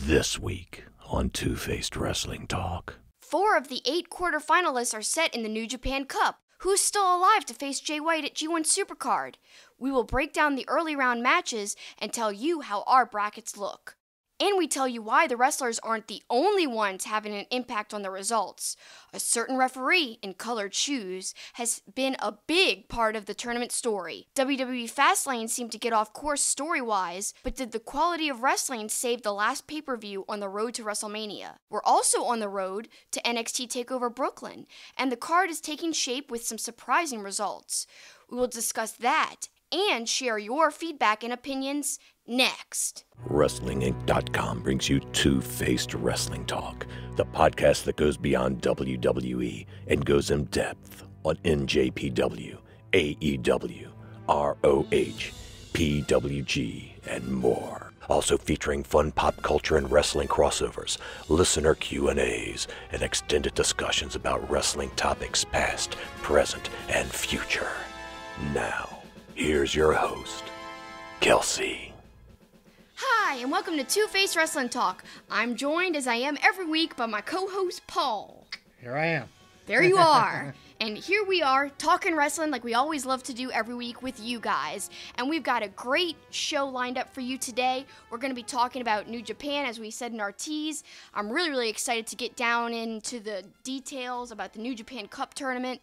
This week on Two-Faced Wrestling Talk. 4 of the 8 quarterfinalists are set in the New Japan Cup. Who's still alive to face Jay White at G1 Supercard? We will break down the early round matches and tell you how our brackets look. And we tell you why the wrestlers aren't the only ones having an impact on the results. A certain referee in colored shoes has been a big part of the tournament story. WWE Fastlane seemed to get off course story-wise, but did the quality of wrestling save the last pay-per-view on the road to WrestleMania? We're also on the road to NXT TakeOver Brooklyn, and the card is taking shape with some surprising results. We will discuss that and share your feedback and opinions next. WrestlingInc.com brings you Two-Faced Wrestling Talk, the podcast that goes beyond WWE and goes in depth on NJPW, AEW, ROH, PWG, and more. Also featuring fun pop culture and wrestling crossovers, listener Q&As, and extended discussions about wrestling topics past, present, and future. Now, here's your host, Kelsi. Hi, and welcome to Two-Faced Wrestling Talk. I'm joined, as I am every week, by my co-host, Paul. Here I am. There you are. And here we are, talking wrestling like we always love to do every week with you guys. And we've got a great show lined up for you today. We're going to be talking about New Japan, as we said in our tease. I'm really excited to get down into the details about the New Japan Cup tournament.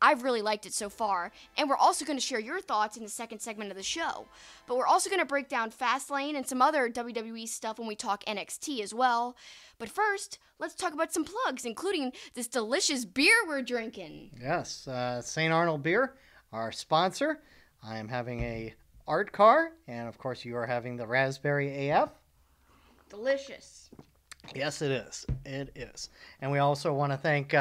I've really liked it so far, and we're also going to share your thoughts in the second segment of the show. But we're also going to break down Fastlane and some other WWE stuff when we talk NXT as well. But first, let's talk about some plugs, including this delicious beer we're drinking. Yes, St. Arnold Beer, our sponsor. I am having a art car, and of course you are having the Raspberry AF. Delicious. Yes, it is. It is. And we also want to thank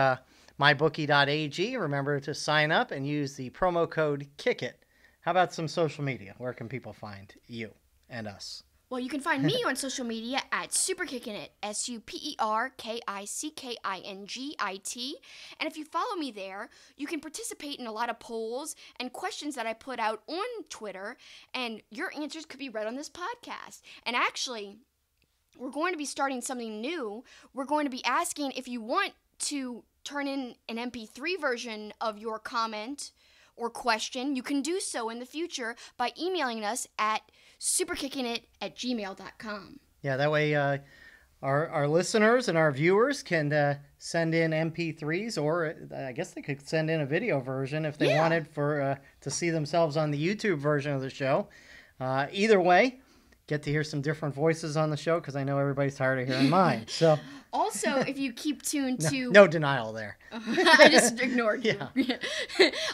mybookie.ag. Remember to sign up and use the promo code KICKIT. How about some social media? Where can people find you and us? Well, you can find me on social media at SuperKickinIt, SuperKickingIt. And if you follow me there, you can participate in a lot of polls and questions that I put out on Twitter, and your answers could be read on this podcast. And actually, we're going to be starting something new. We're going to be asking if you want to turn in an MP3 version of your comment or question. You can do so in the future by emailing us at superkickingit@gmail.com. Yeah, that way our listeners and our viewers can send in MP3s, or I guess they could send in a video version if they wanted for to see themselves on the YouTube version of the show. Either way, get to hear some different voices on the show, because I know everybody's tired of hearing mine. So also, if you keep tuned to... No denial there. I just ignored you. Yeah.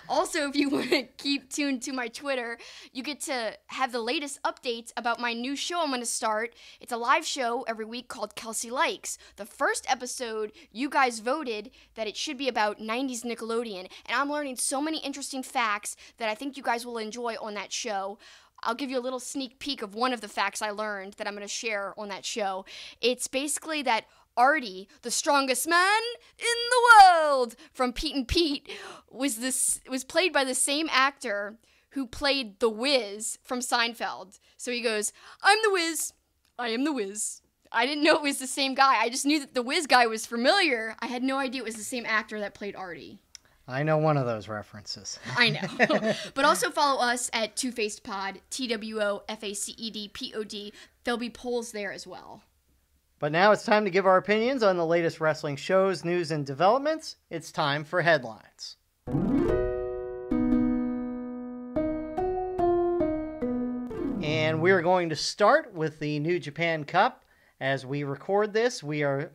Also, if you want to keep tuned to my Twitter, you get to have the latest updates about my new show I'm going to start. It's a live show every week called Kelsi Likes. The first episode, you guys voted that it should be about 90s Nickelodeon, and I'm learning so many interesting facts that I think you guys will enjoy on that show. I'll give you a little sneak peek of one of the facts I learned that I'm going to share on that show. It's basically that Artie, the strongest man in the world, from Pete and Pete, was played by the same actor who played the Wiz from Seinfeld. So he goes, "I'm the Wiz. I am the Wiz." I didn't know it was the same guy. I just knew that the Wiz guy was familiar. I had no idea it was the same actor that played Artie. I know one of those references. I know. But also follow us at Two-Faced Pod, TWOFACEDPOD. There'll be polls there as well. But now it's time to give our opinions on the latest wrestling shows, news, and developments. It's time for headlines. And we're going to start with the New Japan Cup. As we record this, we are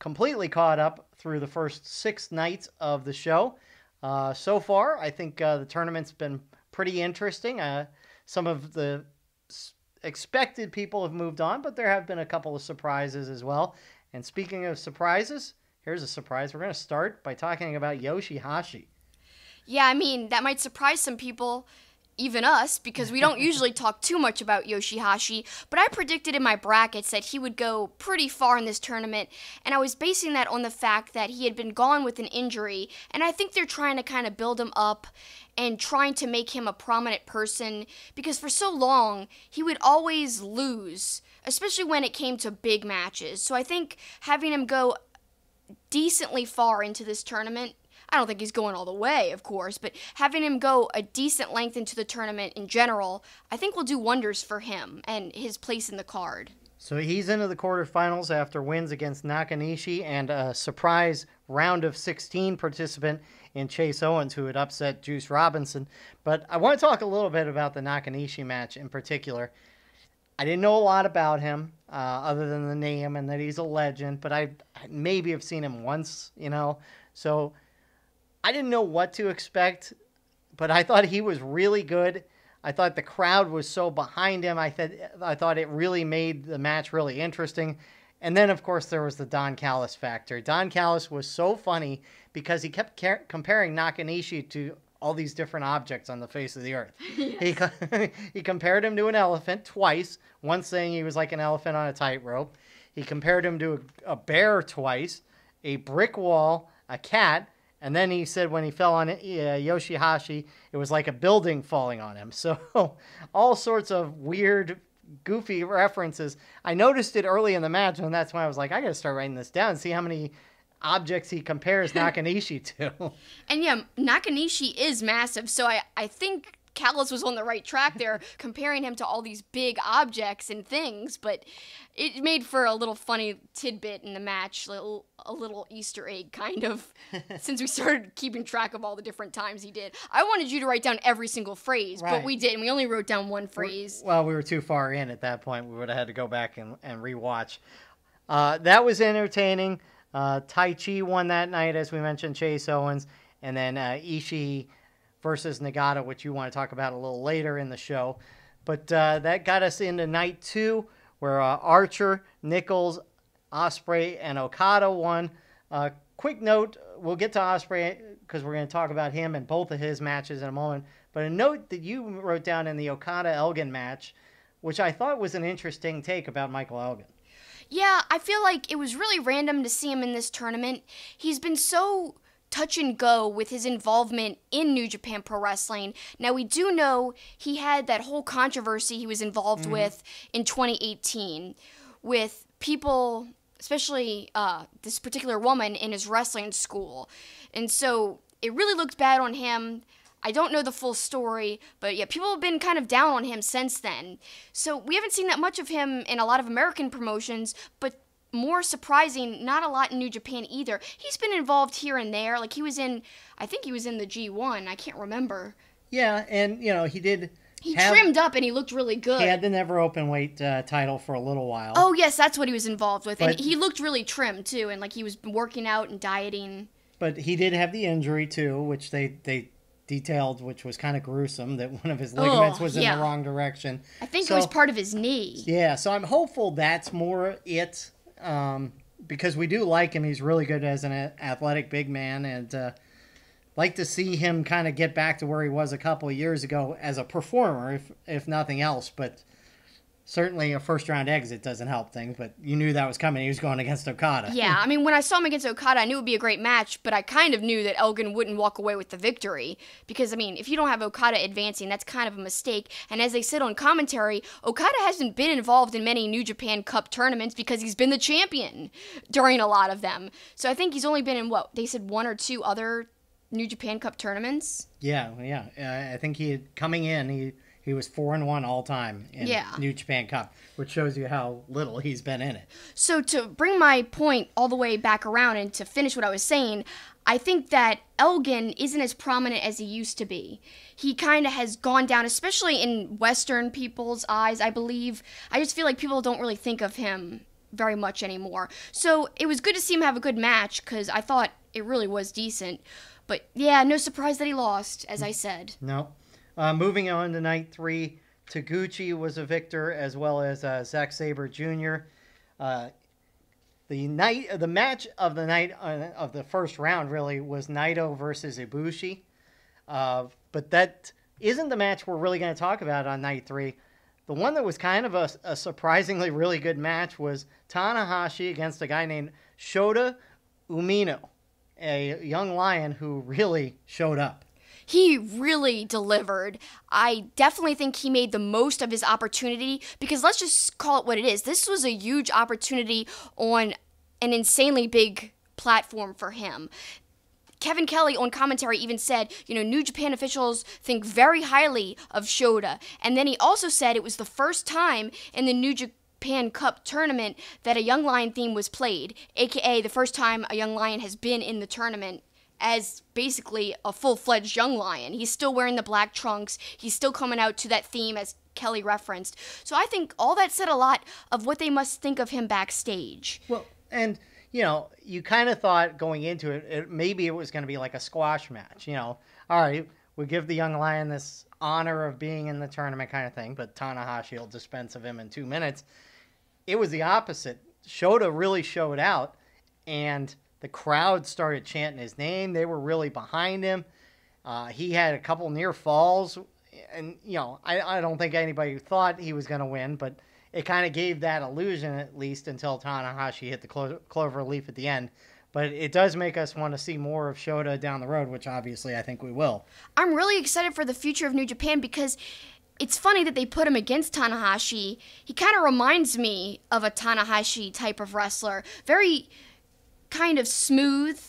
completely caught up through the first 6 nights of the show. So far, I think the tournament's been pretty interesting. Some of the expected people have moved on, but there have been a couple of surprises as well. And speaking of surprises, here's a surprise. We're going to start by talking about Yoshi Hoshi. Yeah, I mean, that might surprise some people, even us, because we don't usually talk too much about Yoshi Hoshi, but I predicted in my brackets that he would go pretty far in this tournament, and I was basing that on the fact that he had been gone with an injury, and I think they're trying to kind of build him up and trying to make him a prominent person, because for so long, he would always lose, especially when it came to big matches. So I think having him go decently far into this tournament, I don't think he's going all the way, of course, but having him go a decent length into the tournament in general, I think will do wonders for him and his place in the card. So he's into the quarterfinals after wins against Nakanishi and a surprise round of 16 participant in Chase Owens, who had upset Juice Robinson. But I want to talk a little bit about the Nakanishi match in particular. I didn't know a lot about him other than the name and that he's a legend, but I maybe have seen him once, So I didn't know what to expect, but I thought he was really good. I thought the crowd was so behind him. I thought it really made the match really interesting. And then, of course, there was the Don Callis factor. Don Callis was so funny because he kept comparing Nakanishi to all these different objects on the face of the earth. Yes. He compared him to an elephant twice, once saying he was like an elephant on a tightrope. He compared him to a bear twice, a brick wall, a cat, and then he said when he fell on Yoshi Hoshi, it was like a building falling on him. So all sorts of weird, goofy references. I noticed it early in the match, and that's when I was like, I got to start writing this down and see how many objects he compares Nakanishi to. And yeah, Nakanishi is massive, so I think Callis was on the right track there, comparing him to all these big objects and things, but it made for a little funny tidbit in the match, a little Easter egg kind of, since we started keeping track of all the different times he did. I wanted you to write down every single phrase, right, but we didn't. We only wrote down one phrase. Well, we were too far in at that point. We would have had to go back and rewatch. That was entertaining. Tai Chi won that night, as we mentioned, Chase Owens, and then Ishii versus Nagata, which you want to talk about a little later in the show. But that got us into night 2, where Archer, Nichols, Ospreay, and Okada won. Quick note, we'll get to Ospreay because we're going to talk about him and both of his matches in a moment. But a note that you wrote down in the Okada-Elgin match, which I thought was an interesting take about Michael Elgin. Yeah, I feel like it was really random to see him in this tournament. He's been so touch and go with his involvement in New Japan Pro Wrestling. Now, we do know he had that whole controversy he was involved with in 2018 with people, especially this particular woman in his wrestling school. And so it really looked bad on him. I don't know the full story, but yeah, people have been kind of down on him since then. So we haven't seen that much of him in a lot of American promotions, but more surprising, not a lot in New Japan either. He's been involved here and there. Like I think he was in the G1. I can't remember. Yeah, and he did. He trimmed up and he looked really good. He had the never open weight title for a little while. Oh yes, that's what he was involved with, and he looked really trim too, and like he was working out and dieting. But he did have the injury too, which they detailed, which was kind of gruesome, that one of his ligaments was in the wrong direction. I think it was part of his knee. Yeah, so I'm hopeful that's more it, because we do like him. He's really good as an athletic big man, and like to see him kind of get back to where he was a couple of years ago as a performer, if nothing else. But certainly a first-round exit doesn't help things, but you knew that was coming. He was going against Okada. Yeah, I mean, when I saw him against Okada, I knew it would be a great match, but I kind of knew that Elgin wouldn't walk away with the victory. Because, I mean, if you don't have Okada advancing, that's kind of a mistake. And as they said on commentary, Okada hasn't been involved in many New Japan Cup tournaments because he's been the champion during a lot of them. So I think he's only been in, they said 1 or 2 other New Japan Cup tournaments? Yeah. I think coming in, he was 4-1 all time in New Japan Cup, which shows you how little he's been in it. So to bring my point all the way back around and to finish what I was saying, I think that Elgin isn't as prominent as he used to be. He kind of has gone down, especially in Western people's eyes, I believe. I just feel like people don't really think of him very much anymore. So it was good to see him have a good match because I thought it really was decent. But yeah, no surprise that he lost, as I said. No. Moving on to night 3, Taguchi was a victor, as well as Zack Sabre Jr. The match of the night of the first round really was Naito versus Ibushi, but that isn't the match we're really going to talk about on night 3. The one that was kind of a surprisingly really good match was Tanahashi against a guy named Shota Umino, a young lion who really showed up. He really delivered. I definitely think he made the most of his opportunity because let's just call it what it is. This was a huge opportunity on an insanely big platform for him. Kevin Kelly on commentary even said, New Japan officials think very highly of Shota. And then he also said it was the first time in the New Japan Cup tournament that a Young Lion theme was played, aka the first time a Young Lion has been in the tournament as basically a full-fledged Young Lion. He's still wearing the black trunks. He's still coming out to that theme as Kelly referenced. So I think all that said a lot of what they must think of him backstage. Well, and you kind of thought going into it, maybe it was going to be like a squash match. All right, we give the Young Lion this honor of being in the tournament kind of thing, but Tanahashi will dispense of him in 2 minutes. It was the opposite. Shota really showed out, and the crowd started chanting his name. They were really behind him. He had a couple near falls, and, I don't think anybody thought he was going to win, but it kind of gave that illusion, at least, until Tanahashi hit the clover leaf at the end. But it does make us want to see more of Shota down the road, which obviously I think we will. I'm really excited for the future of New Japan because it's funny that they put him against Tanahashi. He kind of reminds me of a Tanahashi type of wrestler. Very kind of smooth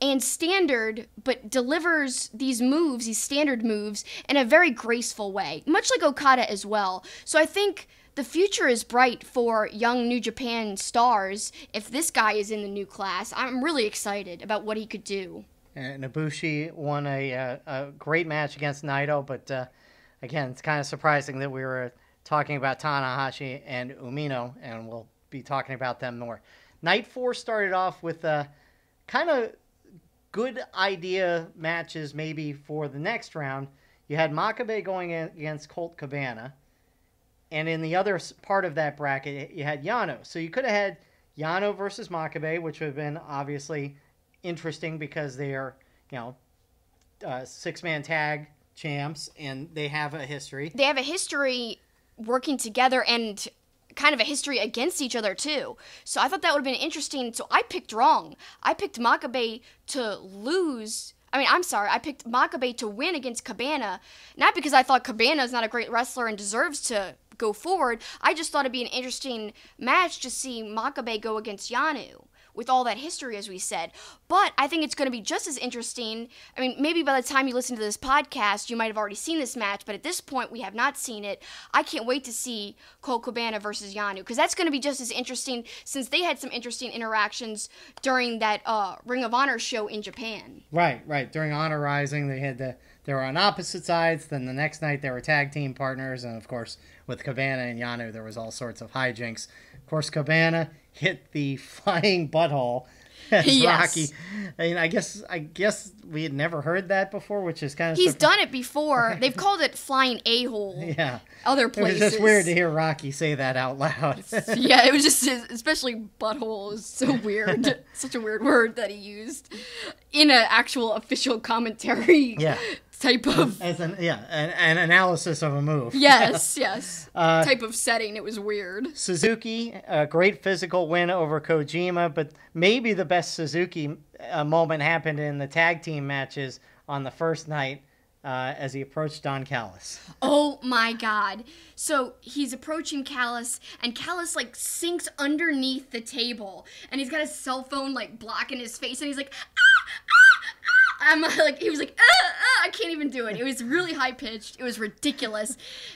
and standard, but delivers these moves, these standard moves, in a very graceful way, much like Okada as well. So I think the future is bright for young New Japan stars if this guy is in the new class. I'm really excited about what he could do. And Ibushi won a great match against Naito, but again, it's kind of surprising that we were talking about Tanahashi and Umino, and we'll be talking about them more. Night 4 started off with kind of good idea matches maybe for the next round. You had Makabe going in against Colt Cabana. And in the other part of that bracket, you had Yano. So you could have had Yano versus Makabe, which would have been obviously interesting because they are, six-man tag champs, and they have a history. They have a history working together and kind of a history against each other, too. So I thought that would have been interesting. So I picked wrong. I picked Makabe to lose. I picked Makabe to win against Cabana, not because I thought Cabana is not a great wrestler and deserves to go forward. I just thought it'd be an interesting match to see Makabe go against Yano with all that history, as we said. But I think it's going to be just as interesting. Maybe by the time you listen to this podcast, you might have already seen this match, but at this point, we have not seen it. I can't wait to see Colt Cabana versus Yano, because that's going to be just as interesting since they had some interesting interactions during that Ring of Honor show in Japan. Right. During Honor Rising, they were on opposite sides. Then the next night, they were tag team partners. And, of course, with Cabana and Yano, there was all sorts of hijinks. Of course, Cabana hit the flying butthole as yes. Rocky. I guess we had never heard that before, which is kind of... He's done it before. They've called it flying a-hole. Yeah. Other places. It was just weird to hear Rocky say that out loud. Yeah, it was just, especially butthole is so weird. Such a weird word that he used in an actual official commentary. Yeah. Type of... As an analysis of a move. Yes. Type of setting. It was weird. Suzuki, a great physical win over Kojima, but maybe the best Suzuki moment happened in the tag team matches on the first night as he approached Don Callis. Oh my God. So he's approaching Callis, and Callis sinks underneath the table, and he's got his cell phone blocking his face, and he's like, he was like, I can't even do it. It was really high pitched. It was ridiculous.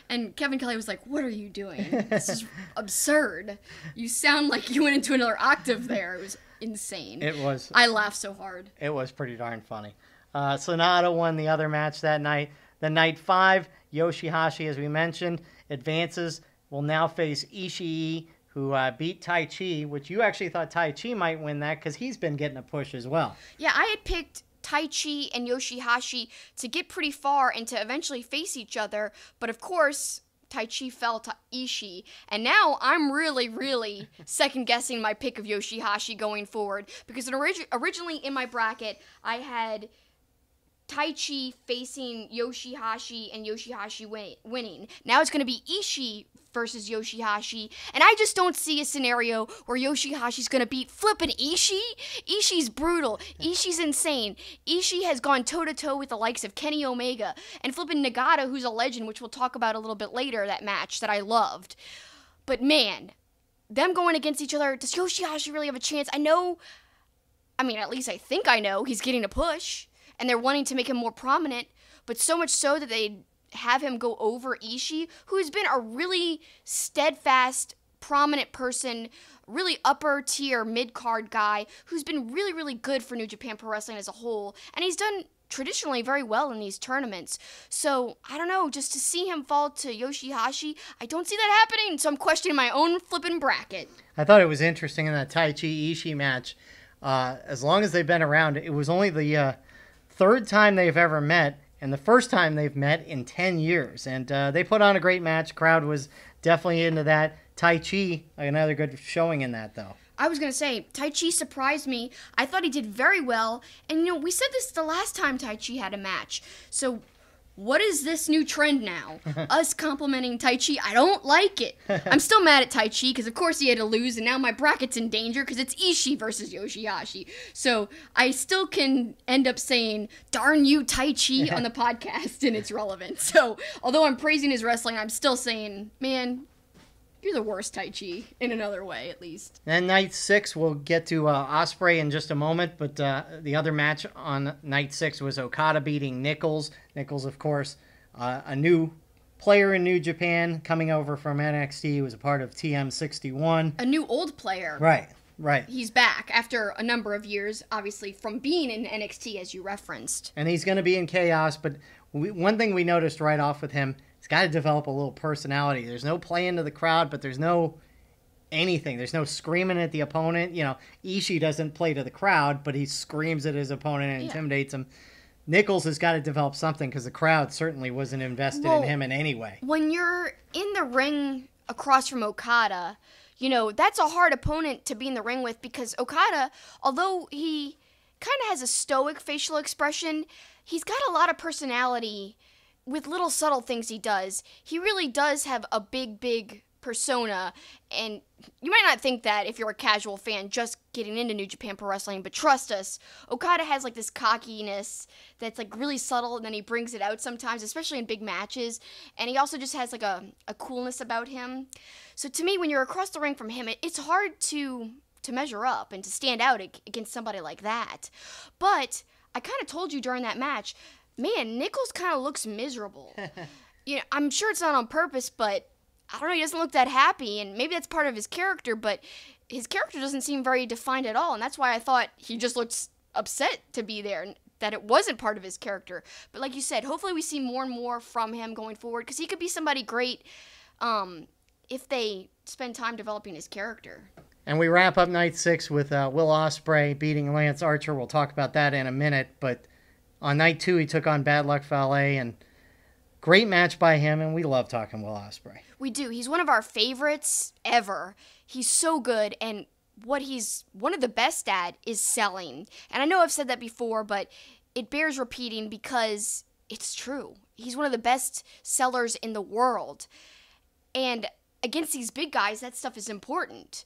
And Kevin Kelly was like, what are you doing? This is absurd. You sound like you went into another octave there. It was insane. It was. I laughed so hard. It was pretty darn funny. Sonata won the other match that night. Then night 5, Yoshi Hoshi, as we mentioned, advances, will now face Ishii, who beat Tai Chi, which you actually thought Tai Chi might win that because he's been getting a push as well. Yeah, I had picked Tai Chi and Yoshi Hoshi to get pretty far and to eventually face each other, but of course Tai Chi fell to Ishii, and now I'm really, really second-guessing my pick of Yoshi Hoshi going forward, because originally in my bracket I had Taichi facing Yoshi Hoshi and Yoshi Hoshi winning. Now it's going to be Ishii versus Yoshi Hoshi, and I just don't see a scenario where Yoshi Hashi's going to beat flippin' Ishii. Ishii's brutal. Ishii's insane. Ishii has gone toe-to-toe with the likes of Kenny Omega and flippin' Nagata, who's a legend, which we'll talk about a little bit later, that match that I loved. But man, them going against each other, does Yoshi Hoshi really have a chance? At least I think I know he's getting a push, and they're wanting to make him more prominent, but so much so that they have him go over Ishii, who's been a really steadfast, prominent person, really upper tier, mid-card guy, who's been really, really good for New Japan Pro Wrestling as a whole, and he's done traditionally very well in these tournaments. So, I don't know, just to see him fall to Yoshi Hashi, I don't see that happening, so I'm questioning my own flippin' bracket. I thought it was interesting in that Taichi Ishii match. As long as they've been around, it was only the third time they've ever met, and the first time they've met in 10 years. And they put on a great match. Crowd was definitely into that. Taichi, another good showing in that, though. I was going to say, Taichi surprised me. I thought he did very well. And, we said this the last time Taichi had a match. So, what is this new trend now? Us complimenting Taichi? I don't like it. I'm still mad at Taichi because, of course, he had to lose, and now my bracket's in danger because it's Ishii versus Yoshihashi. So I still can end up saying, darn you, Taichi, on the podcast, and it's relevant. So although I'm praising his wrestling, I'm still saying, man, you're the worst, Taichi, in another way, at least. And night 6, we'll get to Ospreay in just a moment, but the other match on night 6 was Okada beating Nichols. Nichols, of course, a new player in New Japan, coming over from NXT. He was a part of TM61. A new old player. Right. He's back after a number of years, obviously, from being in NXT, as you referenced. And he's going to be in Chaos, but one thing we noticed right off with him, he's got to develop a little personality. There's no play into the crowd, but there's no anything. There's no screaming at the opponent. Ishii doesn't play to the crowd, but he screams at his opponent and intimidates him. Nichols has got to develop something because the crowd certainly wasn't invested in him in any way. When you're in the ring across from Okada, that's a hard opponent to be in the ring with because Okada, although he kind of has a stoic facial expression, he's got a lot of personality with little subtle things he does. He really does have a big persona, and you might not think that if you're a casual fan just getting into New Japan Pro Wrestling, but trust us, Okada has this cockiness that's really subtle, and then he brings it out sometimes, especially in big matches, and he also just has a coolness about him. So to me, when you're across the ring from him, it's hard to measure up and to stand out against somebody like that. But I kind of told you during that match, man, Nichols kind of looks miserable. I'm sure it's not on purpose, but I don't know, he doesn't look that happy, and maybe that's part of his character, but his character doesn't seem very defined at all, and that's why I thought he just looked upset to be there, and that it wasn't part of his character. But like you said, hopefully we see more and more from him going forward, because he could be somebody great if they spend time developing his character. And we wrap up night 6 with Will Ospreay beating Lance Archer. We'll talk about that in a minute, but on night 2, he took on Bad Luck Fale, and great match by him, and we love talking Will Ospreay. We do. He's one of our favorites ever. He's so good, and what he's one of the best at is selling. And I know I've said that before, but it bears repeating because it's true. He's one of the best sellers in the world. And against these big guys, that stuff is important.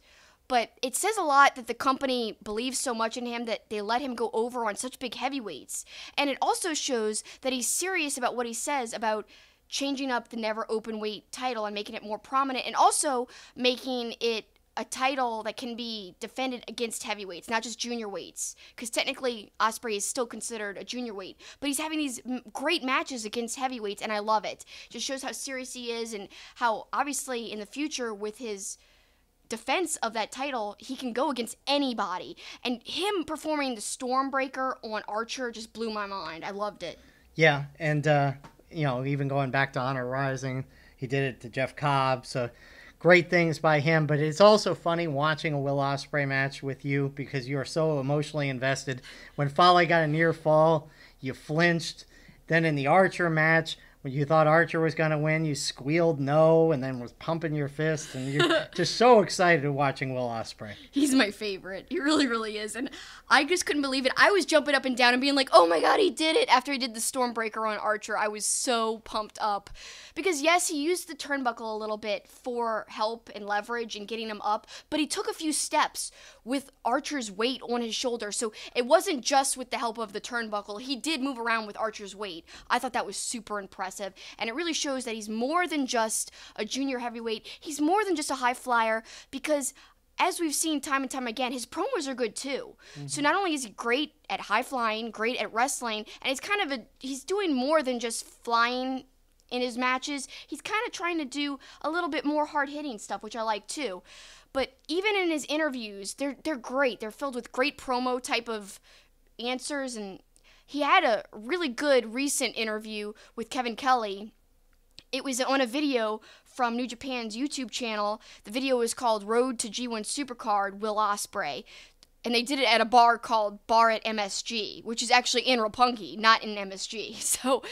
But it says a lot that the company believes so much in him that they let him go over on such big heavyweights. And it also shows that he's serious about what he says about changing up the never open weight title and making it more prominent, and also making it a title that can be defended against heavyweights, not just junior weights, because technically Ospreay is still considered a junior weight, but he's having these great matches against heavyweights, and I love it. Just shows how serious he is, and how obviously in the future with his defense of that title, he can go against anybody. And him performing the Stormbreaker on Archer just blew my mind. I loved it. Yeah, and even going back to Honor Rising, he did it to Jeff Cobb, so great things by him. But it's also funny watching a Will Ospreay match with you because you are so emotionally invested. When Fale got a near fall, you flinched. Then in the Archer match, when you thought Archer was going to win, you squealed no and then was pumping your fist. And you're just so excited watching Will Ospreay. He's my favorite. He really, really is. And I just couldn't believe it. I was jumping up and down and being like, oh my God, he did it. After he did the Stormbreaker on Archer, I was so pumped up. Because yes, he used the turnbuckle a little bit for help and leverage and getting him up, but he took a few steps with Archer's weight on his shoulder. So it wasn't just with the help of the turnbuckle. He did move around with Archer's weight. I thought that was super impressive. And it really shows that he's more than just a junior heavyweight. He's more than just a high flyer, because as we've seen time and time again, his promos are good too. Mm-hmm. So not only is he great at high flying, great at wrestling, and he's doing more than just flying in his matches. He's kind of trying to do a little bit more hard-hitting stuff, which I like too. But even in his interviews, they're great. They're filled with great promo type of answers, and he had a really good recent interview with Kevin Kelly. It was on a video from New Japan's YouTube channel. The video was called Road to G1 Supercard, Will Ospreay. And they did it at a bar called Bar at MSG, which is actually in Roppongi, not in MSG. So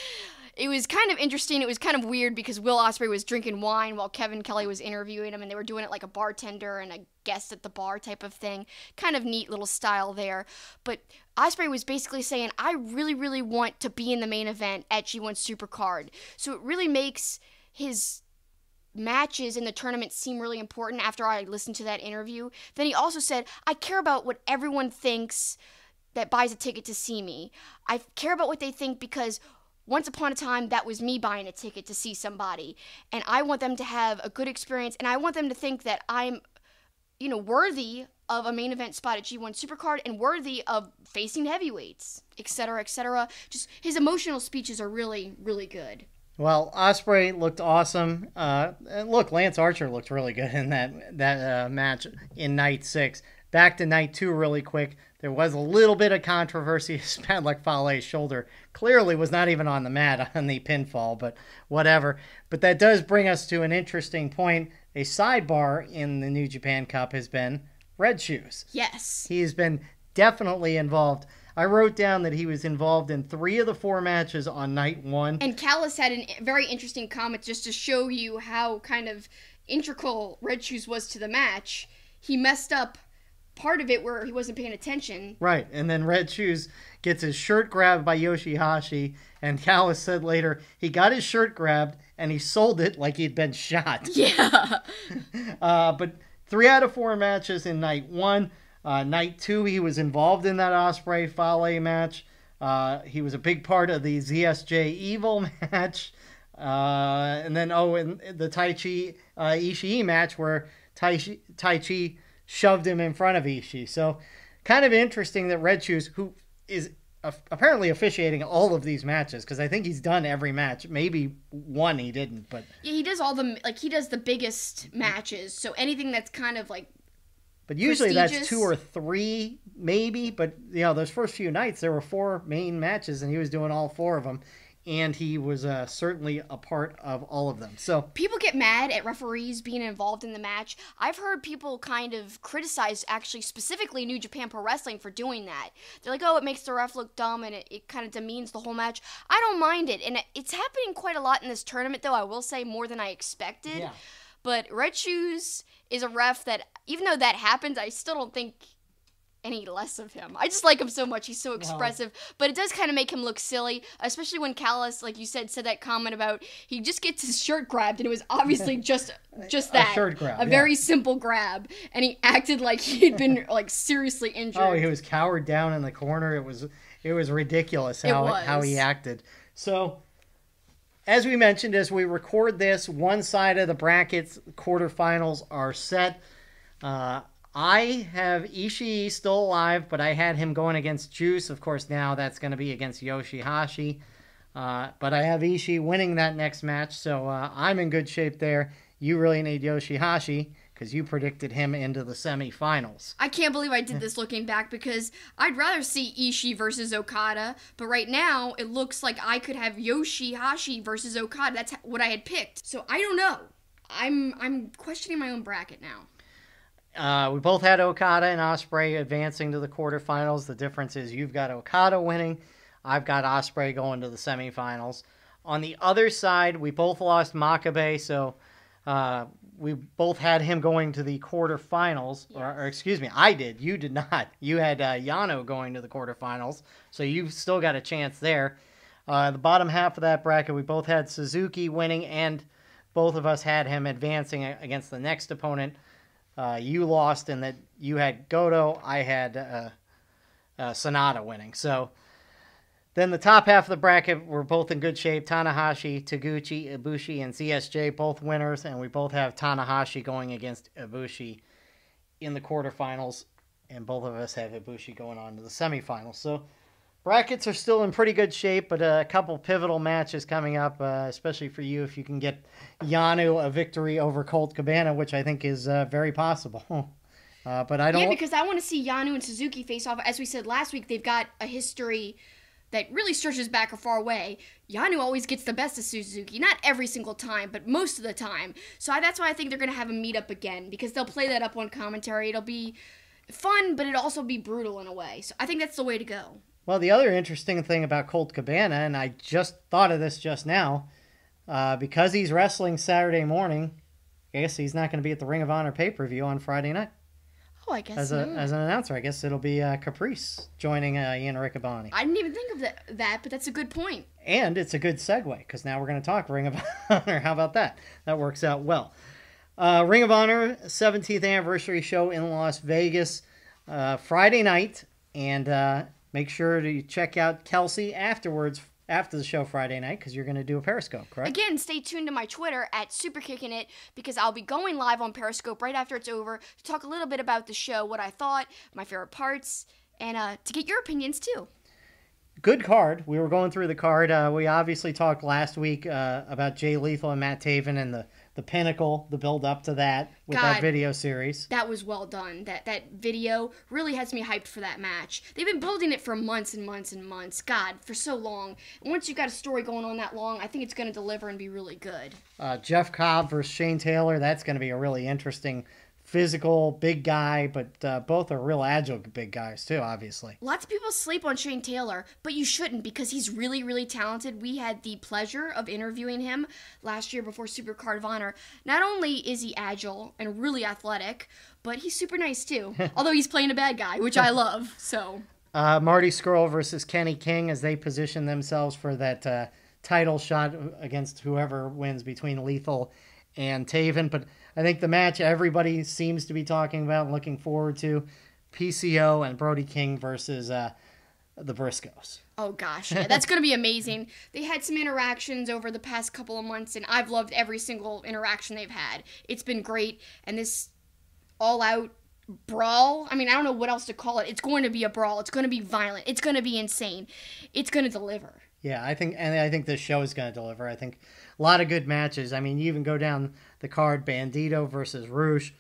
it was kind of interesting. It was kind of weird because Will Ospreay was drinking wine while Kevin Kelly was interviewing him, and they were doing it like a bartender and a guest at the bar type of thing. Kind of neat little style there. But Ospreay was basically saying, I really, really want to be in the main event at G1 Supercard. So it really makes his matches in the tournament seem really important after I listened to that interview. Then he also said, I care about what everyone thinks that buys a ticket to see me. I care about what they think because once upon a time, that was me buying a ticket to see somebody. And I want them to have a good experience, and I want them to think that I'm, worthy of a main event spot at G1 Supercard and worthy of facing heavyweights, etc., etc. Just his emotional speeches are really, really good. Well, Ospreay looked awesome. And look, Lance Archer looked really good in that match in night 6. Back to night 2 really quick. There was a little bit of controversy. Spadlak Fale's shoulder clearly was not even on the mat on the pinfall, but whatever. But that does bring us to an interesting point. A sidebar in the New Japan Cup has been Red Shoes. Yes. He's been definitely involved. I wrote down that he was involved in 3 of the 4 matches on night 1. And Callis had a very interesting comment just to show you how kind of integral Red Shoes was to the match. He messed up part of it where he wasn't paying attention. Right, and then Red Shoes gets his shirt grabbed by Yoshi Hoshi, and Callis said later he got his shirt grabbed and he sold it like he'd been shot. Yeah. But 3 out of 4 matches in night 1. Night 2, he was involved in that Ospreay Fale match. He was a big part of the ZSJ Evil match. And then, in the Taichi Ishii match where Taichi shoved him in front of Ishii. So kind of interesting that Red Shoes, who is apparently officiating all of these matches, because I think he's done every match. Maybe one he didn't, but yeah, he does he does the biggest matches. So anything that's kind of like, but usually that's 2 or 3 maybe. But those first few nights there were 4 main matches, and he was doing all 4 of them. And he was certainly a part of all of them. So people get mad at referees being involved in the match. I've heard people kind of criticize, actually, specifically New Japan Pro Wrestling for doing that. They're like, oh, it makes the ref look dumb, and it kind of demeans the whole match. I don't mind it. And it's happening quite a lot in this tournament, though, I will say, more than I expected. Yeah. But Red Shoes is a ref that, even though that happens, I still don't think any less of him. I just like him so much. He's so expressive. But it does kind of make him look silly, especially when Callis, like you said that comment about he just gets his shirt grabbed, and it was obviously just that. A shirt grab. A very simple grab. And he acted like he'd been like seriously injured. Oh, he was cowered down in the corner. It was ridiculous how he acted. So as we mentioned, as we record this, one side of the brackets quarterfinals are set. I have Ishii still alive, but I had him going against Juice. Of course, now that's going to be against Yoshi Hoshi. But I have Ishii winning that next match, so I'm in good shape there. You really need Yoshi Hoshi because you predicted him into the semifinals. I can't believe I did this looking back, because I'd rather see Ishii versus Okada, but right now it looks like I could have Yoshi Hoshi versus Okada. That's what I had picked. So I don't know. I'm questioning my own bracket now. We both had Okada and Ospreay advancing to the quarterfinals. The difference is you've got Okada winning. I've got Ospreay going to the semifinals. On the other side, we both lost Makabe, so we both had him going to the quarterfinals. Yes. Or excuse me, I did. You did not. You had Yano going to the quarterfinals, so you've still got a chance there. The bottom half of that bracket, we both had Suzuki winning, and both of us had him advancing against the next opponent. You lost in that you had Goto, I had Sonata winning. So then the top half of the bracket, we're both in good shape. Tanahashi, Taguchi, Ibushi, and CSJ, both winners, and we both have Tanahashi going against Ibushi in the quarterfinals, and both of us have Ibushi going on to the semifinals. So brackets are still in pretty good shape, but a couple pivotal matches coming up, especially for you if you can get Yano a victory over Colt Cabana, which I think is very possible. But I don't. Yeah, because I want to see Yano and Suzuki face off. As we said last week, they've got a history that really stretches back a far way. Yano always gets the best of Suzuki. Not every single time, but most of the time. So that's why I think they're going to have a meet-up again, because they'll play that up on commentary. It'll be fun, but it'll also be brutal in a way. So I think that's the way to go. Well, the other interesting thing about Colt Cabana, and I just thought of this just now, because he's wrestling Saturday morning, I guess he's not going to be at the Ring of Honor pay-per-view on Friday night. Oh, I guess as an announcer. I guess it'll be Caprice joining Ian Riccaboni. I didn't even think of that, but that's a good point. And it's a good segue, because now we're going to talk Ring of Honor. How about that? That works out well. Ring of Honor 17th anniversary show in Las Vegas Friday night, and make sure to check out Kelsi afterwards, after the show Friday night, because you're going to do a Periscope, correct? Again, stay tuned to my Twitter at SuperKickingIt, because I'll be going live on Periscope right after it's over to talk a little bit about the show, what I thought, my favorite parts, and to get your opinions too. Good card. We were going through the card. We obviously talked last week about Jay Lethal and Matt Taven and the pinnacle, the build up to that with that video series. That was well done. That video really has me hyped for that match. They've been building it for months and months and months. God, for so long. And once you've got a story going on that long, I think it's going to deliver and be really good. Jeff Cobb versus Shane Taylor. That's going to be a really interesting physical, big guy, but both are real agile big guys too, obviously. Lots of people sleep on Shane Taylor, but you shouldn't, because he's really, really talented. We had the pleasure of interviewing him last year before Supercard of Honor. Not only is he agile and really athletic, but he's super nice too, although he's playing a bad guy, which I love, so. Marty Scurll versus Kenny King as they position themselves for that title shot against whoever wins between Lethal and Taven, but I think the match everybody seems to be talking about and looking forward to, PCO and Brody King versus the Briscoes. Oh gosh, yeah, that's going to be amazing. They had some interactions over the past couple of months, and I've loved every single interaction they've had. It's been great, and this all-out brawl, I mean, I don't know what else to call it. It's going to be a brawl. It's going to be violent. It's going to be insane. It's going to deliver. Yeah, I think this show is going to deliver. I think a lot of good matches. I mean, you even go down the card, Bandito versus Roosh,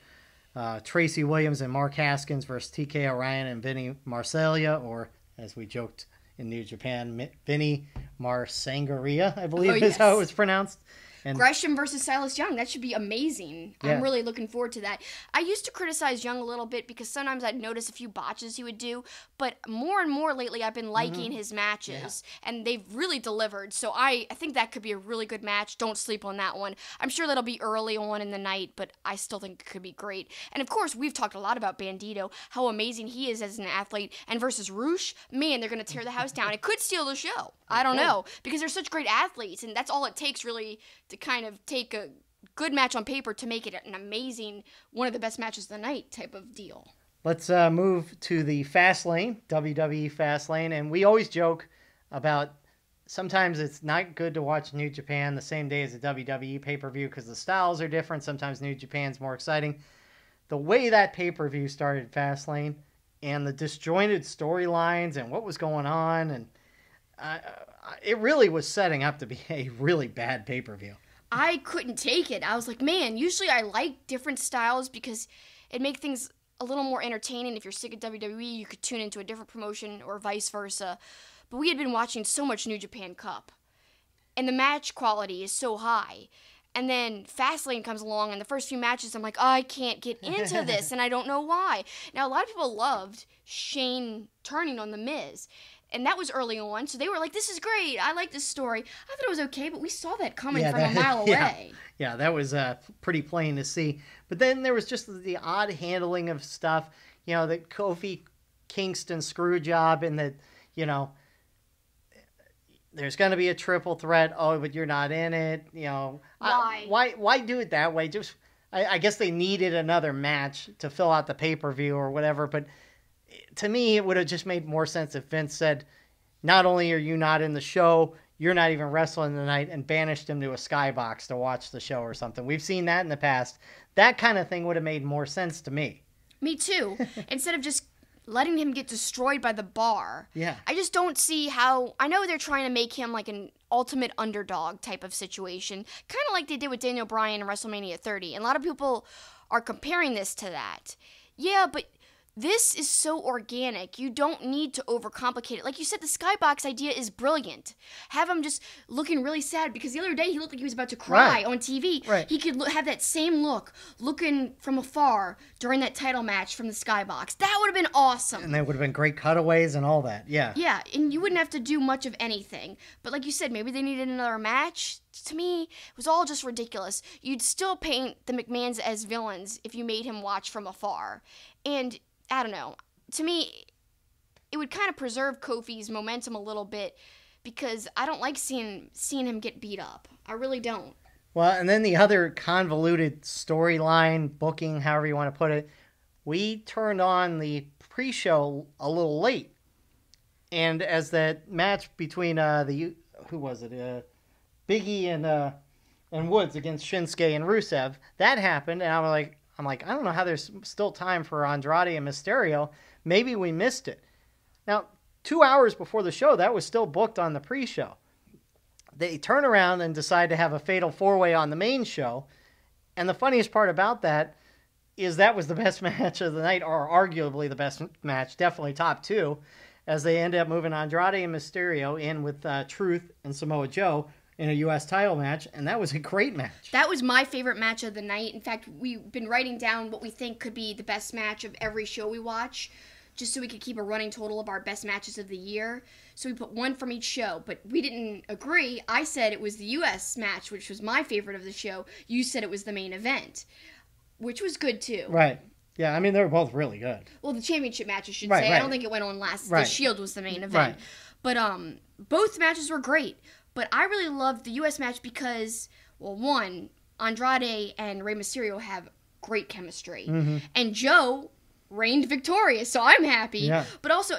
Tracy Williams and Mark Haskins versus TK Orion and Vinny Marseglia, or as we joked in New Japan, Vinny Marsangaria, I believe is how it was pronounced. And Gresham versus Silas Young. That should be amazing. Yeah. I'm really looking forward to that. I used to criticize Young a little bit because sometimes I'd notice a few botches he would do, but more and more lately I've been liking his matches, and they've really delivered. So I think that could be a really good match. Don't sleep on that one. I'm sure that'll be early on in the night, but I still think it could be great. And of course, we've talked a lot about Bandito, how amazing he is as an athlete, and versus Roosh, man, they're going to tear the house down. It could steal the show. I don't know, because they're such great athletes, and that's all it takes really to kind of take a good match on paper to make it an amazing, one of the best matches of the night type of deal. Let's move to the Fastlane, WWE Fastlane, and we always joke about sometimes it's not good to watch New Japan the same day as a WWE pay-per-view because the styles are different. Sometimes New Japan's more exciting. The way that pay-per-view started, Fastlane, and the disjointed storylines and what was going on, and it really was setting up to be a really bad pay-per-view. I couldn't take it. I was like, man, usually I like different styles because it makes things a little more entertaining. If you're sick of WWE, you could tune into a different promotion or vice versa. But we had been watching so much New Japan Cup, and the match quality is so high. And then Fastlane comes along, and the first few matches, I'm like, oh, I can't get into this, and I don't know why. Now, a lot of people loved Shane turning on The Miz. And that was early on, so they were like, this is great. I like this story. I thought it was okay, but we saw that coming from a mile away. Yeah, that was pretty plain to see. But then there was just the odd handling of stuff. The Kofi Kingston screw job, and that, there's going to be a triple threat. Oh, but you're not in it. Why do it that way? Just, I guess they needed another match to fill out the pay-per-view or whatever. But to me, it would have just made more sense if Vince said, not only are you not in the show, you're not even wrestling tonight, and banished him to a skybox to watch the show or something. We've seen that in the past. That kind of thing would have made more sense to me. Me too. Instead of just letting him get destroyed by the bar. Yeah. I just don't see how... I know they're trying to make him like an ultimate underdog type of situation, kind of like they did with Daniel Bryan in WrestleMania 30. And a lot of people are comparing this to that. Yeah, but this is so organic. You don't need to overcomplicate it. Like you said, the skybox idea is brilliant. Have him just looking really sad, because the other day he looked like he was about to cry on TV. Right. He could have that same look, looking from afar during that title match from the skybox. That would have been awesome. And there would have been great cutaways and all that. Yeah. Yeah, and you wouldn't have to do much of anything. But like you said, maybe they needed another match. To me, it was all just ridiculous. You'd still paint the McMahons as villains if you made him watch from afar. And I don't know. To me, it would kind of preserve Kofi's momentum a little bit, because I don't like seeing him get beat up. I really don't. Well, and then the other convoluted storyline, booking, however you want to put it, we turned on the pre-show a little late. And as that match between who was it? Biggie and Woods against Shinsuke and Rusev, that happened, and I'm like, I don't know how there's still time for Andrade and Mysterio. Maybe we missed it. Now, 2 hours before the show, that was still booked on the pre-show. They turn around and decide to have a fatal four-way on the main show. And the funniest part about that is that was the best match of the night, or arguably the best match, definitely top two, as they end up moving Andrade and Mysterio in with Truth and Samoa Joe in a U.S. title match, and that was a great match. That was my favorite match of the night. In fact, we've been writing down what we think could be the best match of every show we watch, just so we could keep a running total of our best matches of the year. So we put one from each show, but we didn't agree. I said it was the U.S. match, which was my favorite of the show. You said it was the main event, which was good too. Right. Yeah, I mean, they were both really good. Well, the championship match, I should say. I don't think it went on last. The Shield was the main event. But both matches were great. But I really loved the U.S. match because, well, one, Andrade and Rey Mysterio have great chemistry. Mm-hmm. And Joe reigned victorious, so I'm happy. Yeah. But also,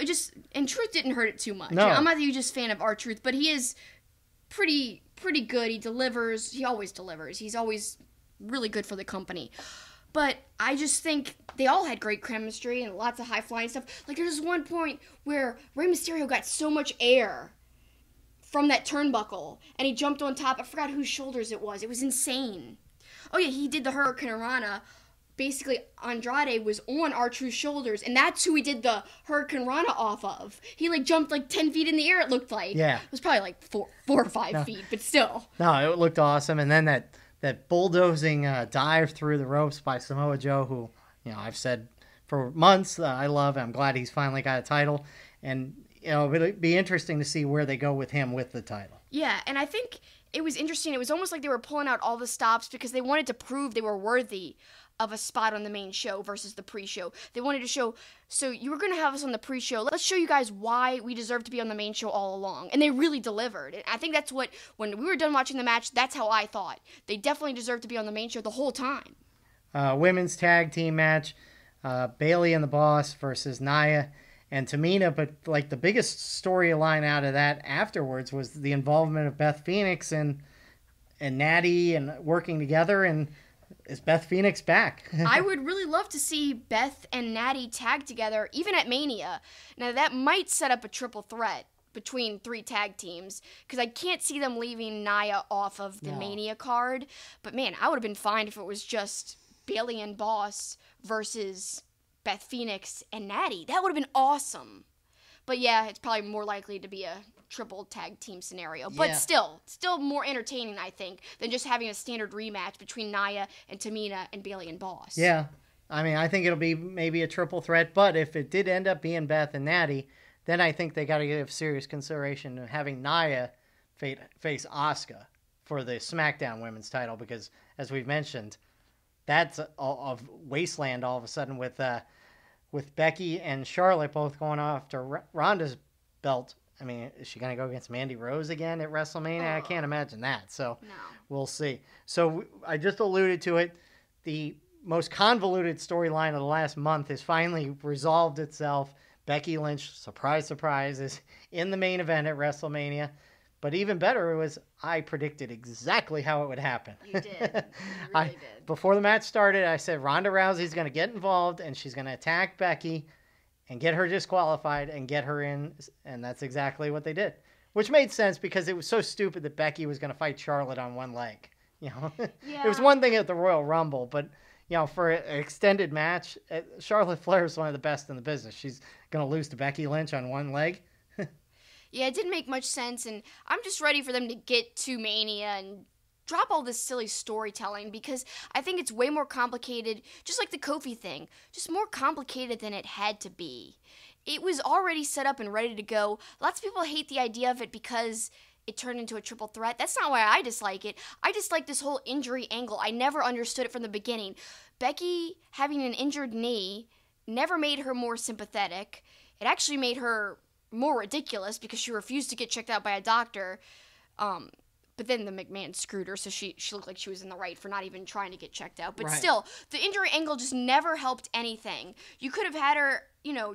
and Truth didn't hurt it too much. No. I'm not the hugest fan of R-Truth, but he is pretty good. He delivers. He always delivers. He's always really good for the company. But I just think they all had great chemistry and lots of high-flying stuff. Like, there's one point where Rey Mysterio got so much air from that turnbuckle, and he jumped on top. I forgot whose shoulders it was. It was insane. Oh, yeah, he did the Hurricane Rana. Basically, Andrade was on R-Truth's shoulders, and that's who he did the Hurricane Rana off of. He, jumped 10 feet in the air, it looked like. Yeah. It was probably, 4 or 5 feet, but still. No, it looked awesome. And then that bulldozing dive through the ropes by Samoa Joe, who, I've said for months I love. I'm glad he's finally got a title. And, it'll be interesting to see where they go with him with the title. Yeah, and I think it was interesting. It was almost like they were pulling out all the stops because they wanted to prove they were worthy of a spot on the main show versus the pre-show. They wanted to show, so you were going to have us on the pre-show. Let's show you guys why we deserve to be on the main show all along. And they really delivered. And I think that's what, when we were done watching the match, that's how I thought. They definitely deserve to be on the main show the whole time. Women's tag team match, Bayley and the Boss versus Nia and Tamina. But the biggest storyline out of that afterwards was the involvement of Beth Phoenix and Natty and working together. And is Beth Phoenix back? I would really love to see Beth and Natty tag together, even at Mania. Now, that might set up a triple threat between 3 tag teams, because I can't see them leaving Nia off of the Mania card. But, man, I would have been fine if it was just Bayley and Boss versus Beth Phoenix and Natty. That would have been awesome. But, yeah, it's probably more likely to be a triple tag team scenario. But still more entertaining, I think, than just having a standard rematch between Nia and Tamina and Bayley and Boss. Yeah. I mean, I think it'll be maybe a triple threat, but if it did end up being Beth and Natty, then I think they got to give serious consideration to having Nia face Asuka for the SmackDown Women's title, because, as we've mentioned, that's a wasteland all of a sudden with Becky and Charlotte both going after Ronda's belt. I mean, is she going to go against Mandy Rose again at WrestleMania? I can't imagine that. So We'll see. So I just alluded to it. The most convoluted storyline of the last month has finally resolved itself. Becky Lynch, surprise, surprise, is in the main event at WrestleMania. But even better was I predicted exactly how it would happen. You did. You really did. Before the match started, I said Ronda Rousey's going to get involved and she's going to attack Becky and get her disqualified and get her in. And that's exactly what they did, which made sense because it was so stupid that Becky was going to fight Charlotte on one leg. You know, It was one thing at the Royal Rumble, but for an extended match, Charlotte Flair is one of the best in the business. She's going to lose to Becky Lynch on one leg. Yeah, it didn't make much sense, and I'm just ready for them to get to Mania and drop all this silly storytelling, because I think it's way more complicated, just like the Kofi thing, just more complicated than it had to be. It was already set up and ready to go. Lots of people hate the idea of it because it turned into a triple threat. That's not why I dislike it. I dislike this whole injury angle. I never understood it from the beginning. Becky having an injured knee never made her more sympathetic. It actually made her more ridiculous because she refused to get checked out by a doctor. But then the McMahon screwed her, so she looked like she was in the right for not even trying to get checked out. But still, the injury angle just never helped anything. You could have had her,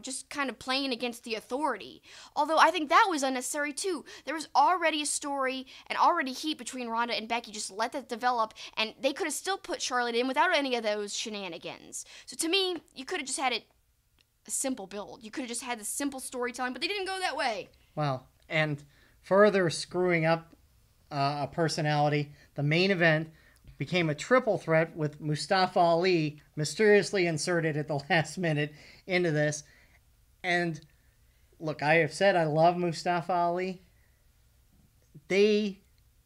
just kind of playing against the authority. Although I think that was unnecessary too. There was already a story and already heat between Ronda and Becky. Just let that develop, and they could have still put Charlotte in without any of those shenanigans. So to me, you could have just had it a simple build. You could have just had the simple storytelling, but they didn't go that way. Well, and further screwing up a personality, the main event became a triple threat with Mustafa Ali mysteriously inserted at the last minute into this. And look, I have said I love Mustafa Ali. They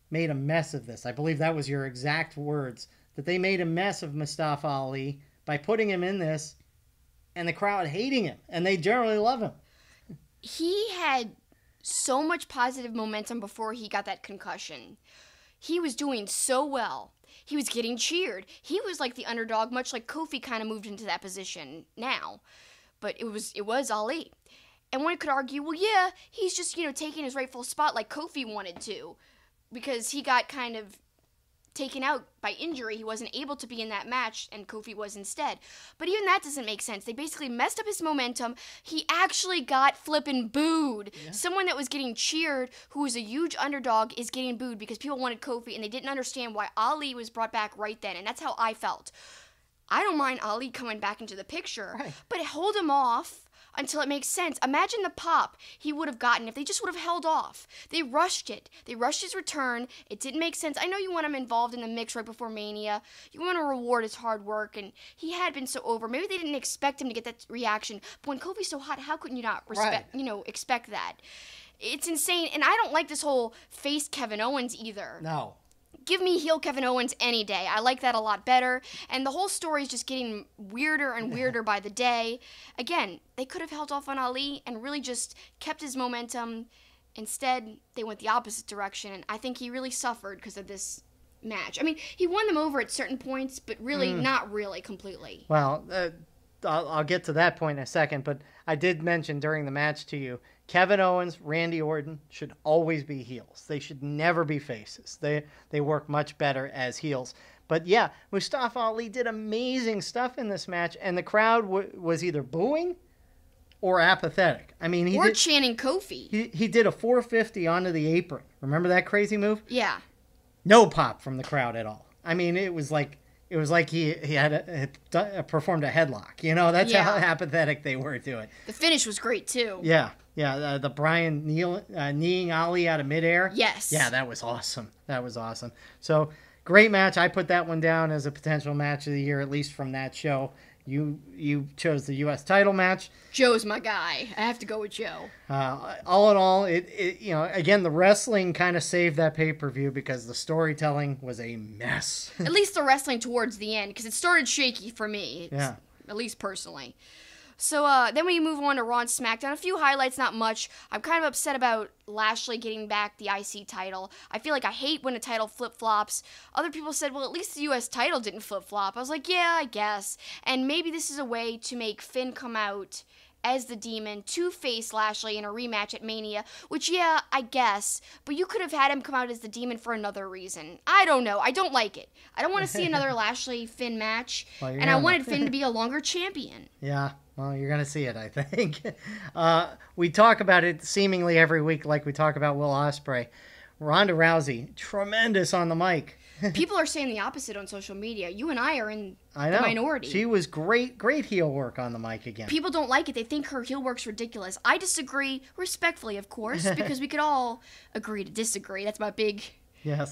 made a mess of this. I believe that was your exact words, that they made a mess of Mustafa Ali by putting him in this and the crowd hating him, and they generally love him. He had so much positive momentum before he got that concussion. He was doing so well. He was getting cheered. He was like the underdog, much like Kofi kind of moved into that position now. But it was Ali. And one could argue, well, yeah, he's just, taking his rightful spot like Kofi wanted to, because he got kind of taken out by injury. He wasn't able to be in that match, and Kofi was instead. But even that doesn't make sense. They basically messed up his momentum. He actually got flippin' booed. Yeah. Someone that was getting cheered, who was a huge underdog, is getting booed because people wanted Kofi, and they didn't understand why Ali was brought back right then, and that's how I felt. I don't mind Ali coming back into the picture, but hold him off until it makes sense. Imagine the pop he would have gotten if they just would have held off. They rushed it. They rushed his return. It didn't make sense. I know you want him involved in the mix right before Mania. You want to reward his hard work, and he had been so over. Maybe they didn't expect him to get that reaction. But when Kofi's so hot, how couldn't you not expect that? It's insane. And I don't like this whole face Kevin Owens either. No. Give me heel Kevin Owens any day. I like that a lot better. And the whole story is just getting weirder and weirder by the day. Again, they could have held off on Ali and really just kept his momentum. Instead, they went the opposite direction. And I think he really suffered because of this match. I mean, he won them over at certain points, but really not really completely. Well, I'll get to that point in a second. But I did mention during the match to you, Kevin Owens, Randy Orton should always be heels. They should never be faces. They work much better as heels. But yeah, Mustafa Ali did amazing stuff in this match, and the crowd was either booing or apathetic. I mean, or chanting Kofi. He did a 450 onto the apron. Remember that crazy move? Yeah. No pop from the crowd at all. I mean, it was like he had performed a headlock. That's how apathetic they were to it. The finish was great too. Yeah. Yeah, the Brian kneeing Ali out of midair. Yes. Yeah, that was awesome. So, great match. I put that one down as a potential match of the year, at least from that show. You chose the U.S. title match. Joe's my guy. I have to go with Joe. All in all, it again, the wrestling kind of saved that pay-per-view because the storytelling was a mess. At least the wrestling towards the end, because it started shaky for me. Yeah. At least personally. So then we move on to Raw and SmackDown. A few highlights, not much. I'm kind of upset about Lashley getting back the IC title. I feel like I hate when a title flip-flops. Other people said, well, at least the US title didn't flip-flop. I was like, yeah, I guess. And maybe this is a way to make Finn come out as the Demon to face Lashley in a rematch at Mania, which, yeah, I guess, but you could have had him come out as the Demon for another reason. I don't know. I don't like it. I don't want to see another Lashley-Finn match, and I wanted Finn to be a longer champion. Yeah, well, you're going to see it, I think. We talk about it seemingly every week like we talk about Will Ospreay. Ronda Rousey, tremendous on the mic. People are saying the opposite on social media. You and I are in the minority. She was great heel work on the mic again. People don't like it. They think her heel work's ridiculous. I disagree, respectfully, of course, because we could all agree to disagree. That's my big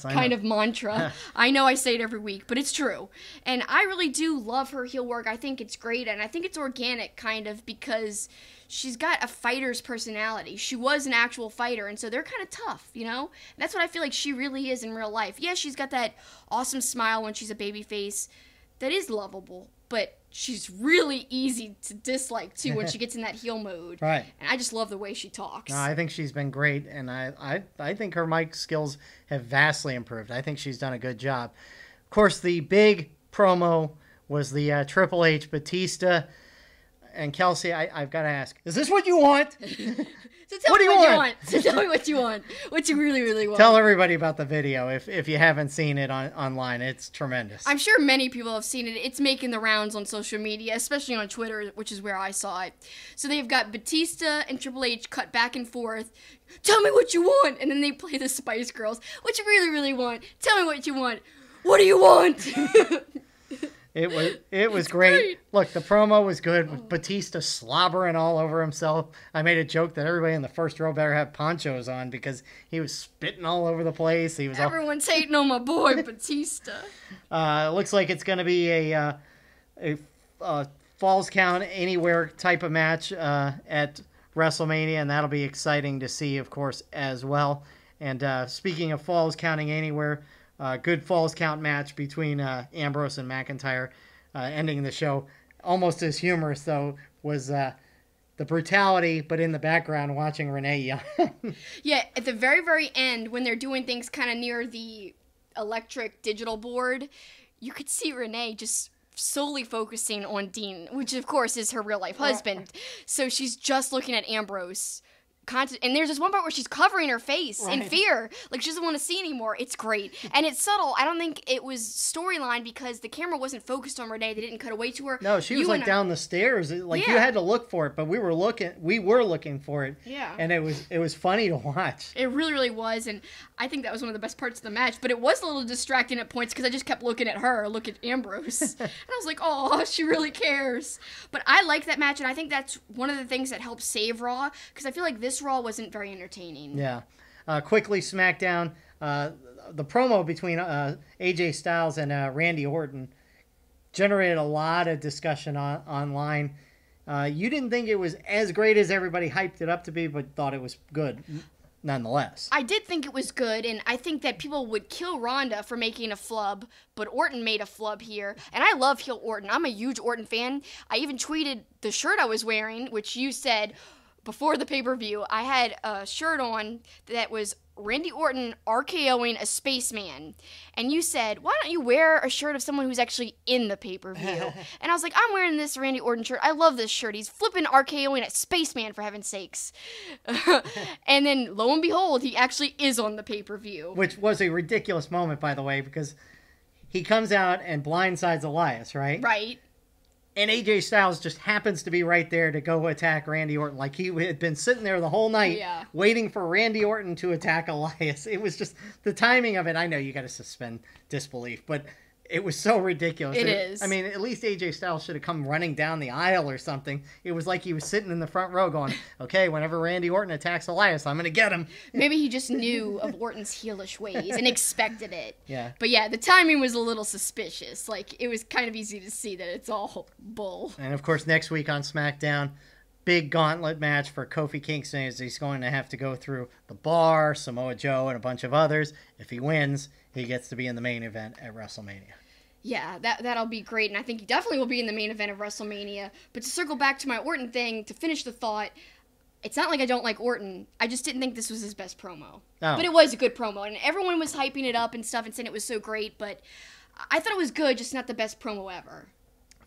kind of mantra. I know I say it every week, but it's true. And I really do love her heel work. I think it's great, and I think it's organic, kind of, because she's got a fighter's personality. She was an actual fighter, and so they're kind of tough, you know? And that's what I feel like she really is in real life. Yeah, she's got that awesome smile when she's a babyface that is lovable, but she's really easy to dislike, too, when she gets in that heel mode. Right. And I just love the way she talks. No, I think she's been great, and I think her mic skills have vastly improved. I think she's done a good job. Of course, the big promo was the Triple H Batista. And Kelsi, I've got to ask, is this what you want? So tell me what you want. So tell me what you want. What you really, really want. Tell everybody about the video if you haven't seen it online. It's tremendous. I'm sure many people have seen it. It's making the rounds on social media, especially on Twitter, which is where I saw it. So they've got Batista and Triple H cut back and forth. Tell me what you want. And then they play the Spice Girls. What you really, really want. Tell me what you want. What do you want? It was great. Look, the promo was good with Batista slobbering all over himself. I made a joke that everybody in the first row better have ponchos on because he was spitting all over the place. Everyone's hating on my boy Batista. Looks like it's going to be a Falls Count Anywhere type of match at WrestleMania, and that'll be exciting to see, of course, as well. And speaking of Falls Counting Anywhere, good Falls Count match between Ambrose and McIntyre, ending the show. Almost as humorous, though, was the brutality, but in the background watching Renee Young. Yeah, at the very, very end, when they're doing things kind of near the electric digital board, you could see Renee just solely focusing on Dean, which, of course, is her real-life husband. So she's just looking at Ambrose. And there's this one part where she's covering her face in fear. Like, she doesn't want to see anymore. It's great. And it's subtle. I don't think it was storyline because the camera wasn't focused on Renee. They didn't cut away to her. No, she was down the stairs. Like, you had to look for it, but we were looking for it. Yeah. And it was funny to watch. It really, really was. And I think that was one of the best parts of the match. But it was a little distracting at points because I just kept looking at her, look at Ambrose. And I was like, oh, she really cares. But I like that match, and I think that's one of the things that helped save Raw because I feel like this Raw wasn't very entertaining. Yeah. Quickly, SmackDown. The promo between AJ Styles and Randy Orton generated a lot of discussion online. You didn't think it was as great as everybody hyped it up to be, but thought it was good nonetheless. I did think it was good, and I think that people would kill Ronda for making a flub, but Orton made a flub here, and I love heel Orton. I'm a huge Orton fan. I even tweeted the shirt I was wearing, which you said before the pay-per-view. I had a shirt on that was Randy Orton RKOing a spaceman. And you said, why don't you wear a shirt of someone who's actually in the pay-per-view? And I was like, I'm wearing this Randy Orton shirt. I love this shirt. He's flipping RKOing a spaceman, for heaven's sakes. And then, lo and behold, he actually is on the pay-per-view. Which was a ridiculous moment, by the way, because he comes out and blindsides Elias, right? Right. And AJ Styles just happens to be right there to go attack Randy Orton. Like he had been sitting there the whole night waiting for Randy Orton to attack Elias. It was just the timing of it. I know you got to suspend disbelief, but it was so ridiculous. It is. I mean, at least AJ Styles should have come running down the aisle or something. It was like he was sitting in the front row going, okay, whenever Randy Orton attacks Elias, I'm going to get him. Maybe he just knew of Orton's heelish ways and expected it. Yeah. But yeah, the timing was a little suspicious. Like, it was kind of easy to see that it's all bull. And of course, next week on SmackDown, big gauntlet match for Kofi Kingston as he's going to have to go through The Bar, Samoa Joe, and a bunch of others. If he wins, he gets to be in the main event at WrestleMania. Yeah, that'll be great, and I think he definitely will be in the main event of WrestleMania. But to circle back to my Orton thing, to finish the thought, it's not like I don't like Orton. I just didn't think this was his best promo. Oh. But it was a good promo, and everyone was hyping it up and stuff and saying it was so great, but I thought it was good, just not the best promo ever.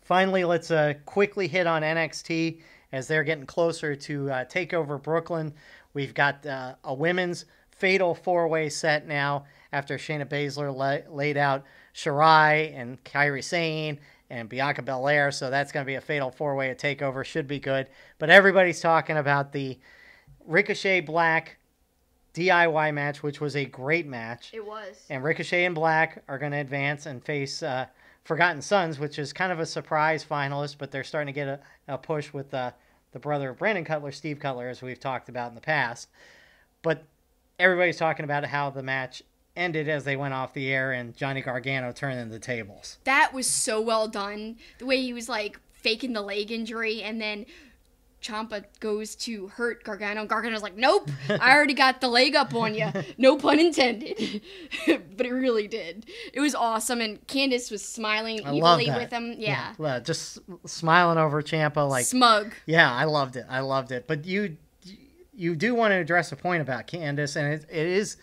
Finally, let's quickly hit on NXT as they're getting closer to TakeOver Brooklyn. We've got a women's fatal four-way set now after Shayna Baszler laid out Shirai and Kairi Sane and Bianca Belair, so that's going to be a fatal four-way at TakeOver. Should be good. But everybody's talking about the Ricochet Black DIY match, which was a great match. It was. And Ricochet and Black are going to advance and face Forgotten Sons, which is kind of a surprise finalist, but they're starting to get a push with the brother of Brandon Cutler, Steve Cutler, as we've talked about in the past. But everybody's talking about how the match ended as they went off the air and Johnny Gargano turned in the tables. That was so well done. The way he was like faking the leg injury and then Ciampa goes to hurt Gargano. Gargano's like, nope, I already got the leg up on you. No pun intended. But it really did. It was awesome. And Candice was smiling evilly with him. Yeah. Just smiling over Ciampa like smug. Yeah, I loved it. But you do want to address a point about Candice, and it is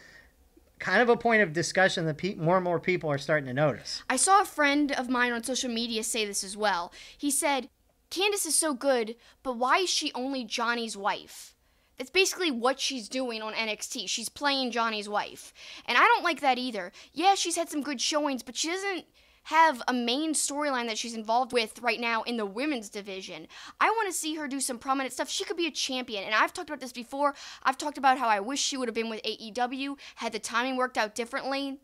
kind of a point of discussion that more and more people are starting to notice. I saw a friend of mine on social media say this as well. He said, Candice is so good, but why is she only Johnny's wife? That's basically what she's doing on NXT. She's playing Johnny's wife. And I don't like that either. Yeah, she's had some good showings, but she doesn't have a main storyline that she's involved with right now in the women's division. I want to see her do some prominent stuff. She could be a champion, and I've talked about this before. I've talked about how I wish she would have been with AEW had the timing worked out differently.